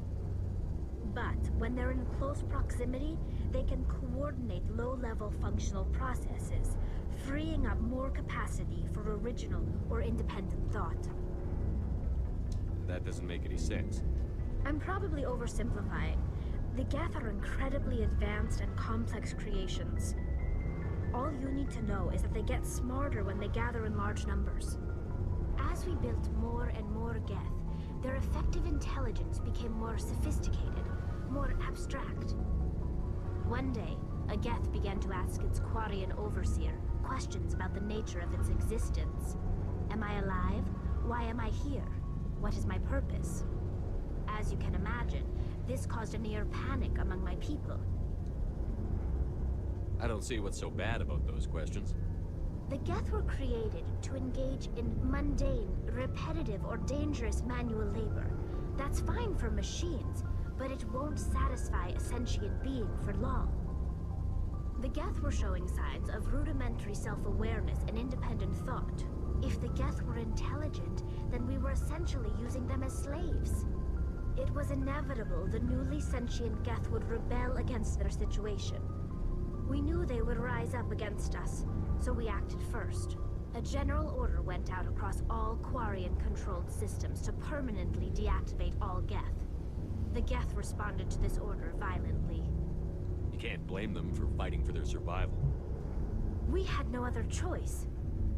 But when they're in close proximity, they can coordinate low-level functional processes, freeing up more capacity for original or independent thought. That doesn't make any sense. I'm probably oversimplifying. The Geth are incredibly advanced and complex creations. All you need to know is that they get smarter when they gather in large numbers. As we built more and more Geth, their effective intelligence became more sophisticated, more abstract. One day, a Geth began to ask its Quarian overseer questions about the nature of its existence. Am I alive? Why am I here? What is my purpose? As you can imagine, this caused a near panic among my people. I don't see what's so bad about those questions. The Geth were created to engage in mundane, repetitive, or dangerous manual labor. That's fine for machines, but it won't satisfy a sentient being for long. The Geth were showing signs of rudimentary self-awareness and independent thought. If the Geth were intelligent, then we were essentially using them as slaves. It was inevitable the newly sentient Geth would rebel against their situation. We knew they would rise up against us, so we acted first. A general order went out across all Quarian-controlled systems to permanently deactivate all Geth. The Geth responded to this order violently. You can't blame them for fighting for their survival. We had no other choice.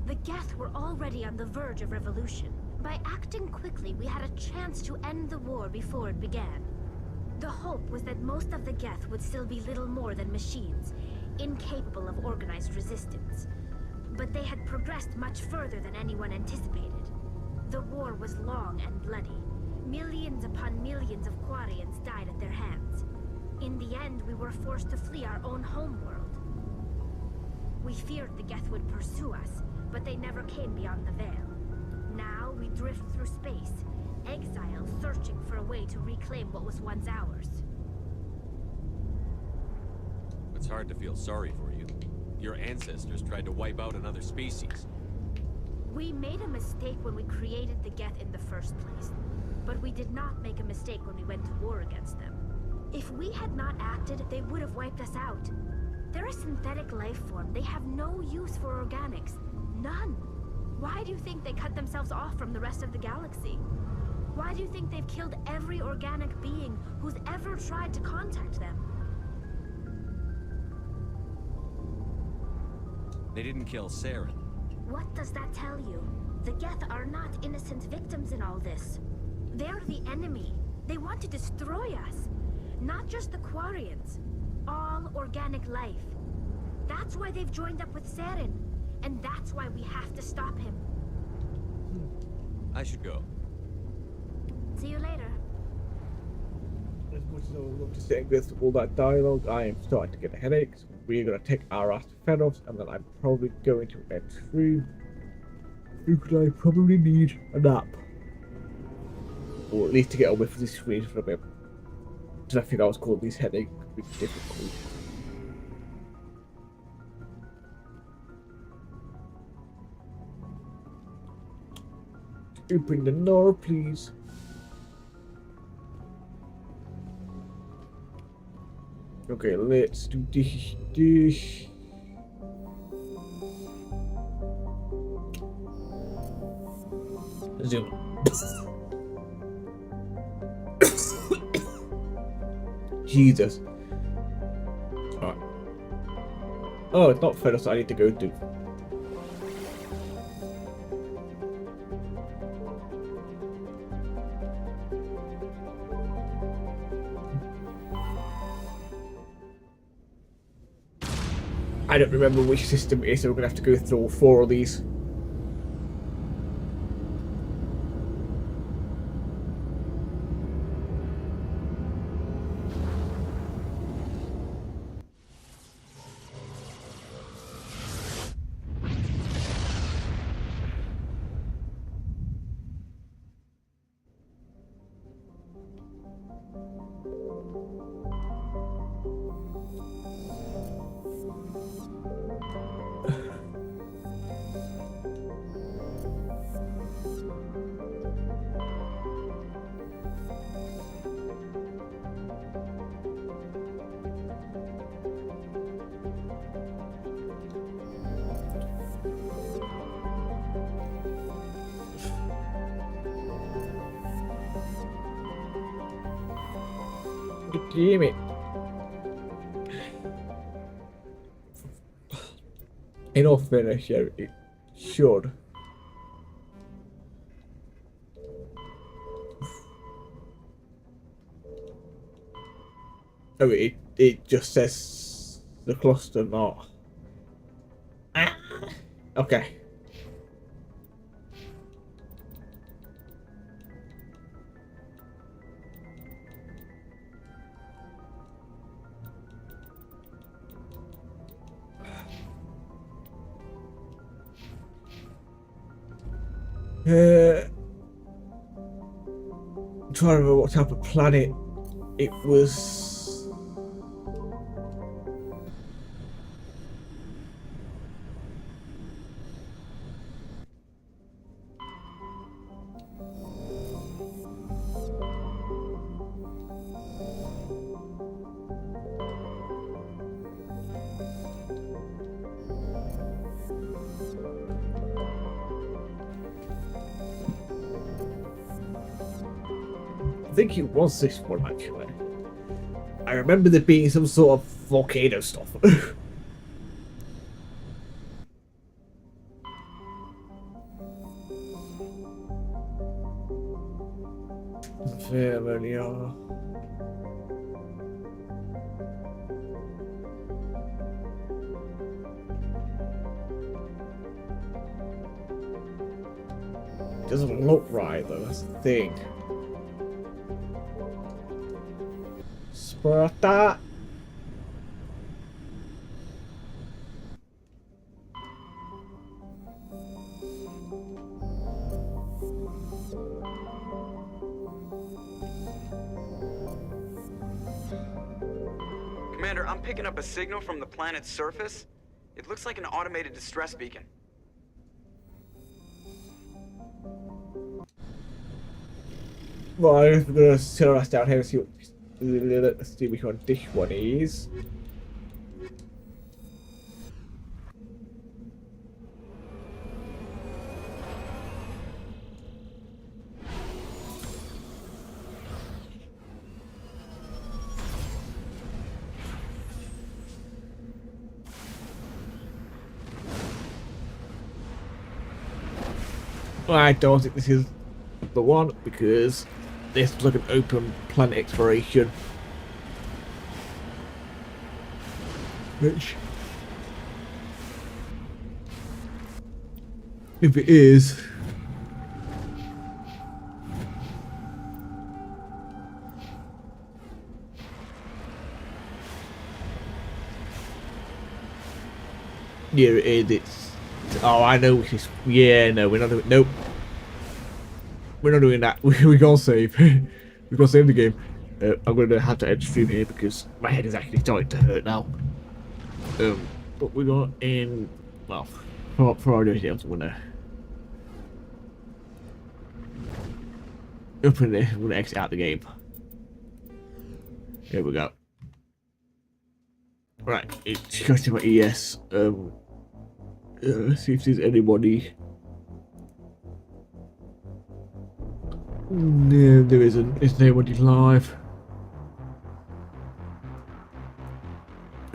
The Geth were already on the verge of revolution. By acting quickly, we had a chance to end the war before it began. The hope was that most of the Geth would still be little more than machines, incapable of organized resistance. But they had progressed much further than anyone anticipated. The war was long and bloody. Millions upon millions of Quarians died at their hands. In the end, we were forced to flee our own homeworld. We feared the Geth would pursue us, but they never came beyond the veil. Now we drift through space, exiles searching for a way to reclaim what was once ours. It's hard to feel sorry for you. Your ancestors tried to wipe out another species. We made a mistake when we created the Geth in the first place, but we did not make a mistake when we went to war against them. If we had not acted, they would have wiped us out. They're a synthetic life form. They have no use for organics. None. Why do you think they cut themselves off from the rest of the galaxy? Why do you think they've killed every organic being who's ever tried to contact them? They didn't kill Saren. What does that tell you? The Geth are not innocent victims in all this. They're the enemy. They want to destroy us. Not just the Quarians. All organic life. That's why they've joined up with Saren. And that's why we have to stop him. I should go. See you later. As much as I would love to sit and go through all that dialogue, I am starting to get a headache. So we're going to take our ass to Fenos, and then I'm probably going to end stream. Because I probably need a nap. Or at least to get away from this screen for a bit. Because I think I was calling these headaches difficult. Open the door, please. Okay, let's do this. Zoom. Jesus. Alright. Oh, it's not Fenos I need to go to. I don't remember which system it is, so we're going to have to go through all 4 of these. Damn it. In all fairness, yeah, it should. Oh, it just says the cluster, not. Okay. I'm trying to remember what type of planet it was. I think it was this one actually. I remember there being some sort of volcano stuff. Family, doesn't look right though, that's the thing. Sparta! Commander, I'm picking up a signal from the planet's surface. It looks like an automated distress beacon. Right, we're gonna sit our ass down here and see what. Let's see which one this one is. I don't think this is the one because this looks like an open planet exploration. Which If it is... Yeah, it is. It's... Oh, I know. It's... Yeah, no, we're not doing... Nope. We're not doing that. We gotta save. We gotta save the game. I'm gonna have to end stream here because my head is actually starting to hurt now. But we got in... Well, for our anything else, I'm gonna... Open it. I'm gonna exit out the game. Here we go. Right, it's goes to my ES. Let's see if there's anybody. No, there isn't. Is nobody live?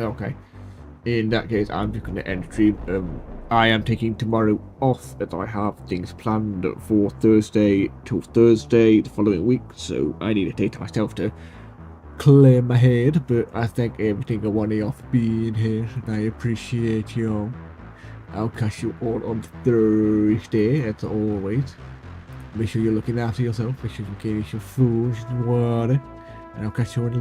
Okay. In that case, I'm just going to end stream. I am taking tomorrow off as I have things planned for Thursday till Thursday the following week, so I need a day to myself to clear my head, but I thank every single one of y'all for being here, and I appreciate y'all. I'll catch you all on Thursday, as always. Make sure you're looking after yourself, make sure you're getting your food and water, and I'll catch you on the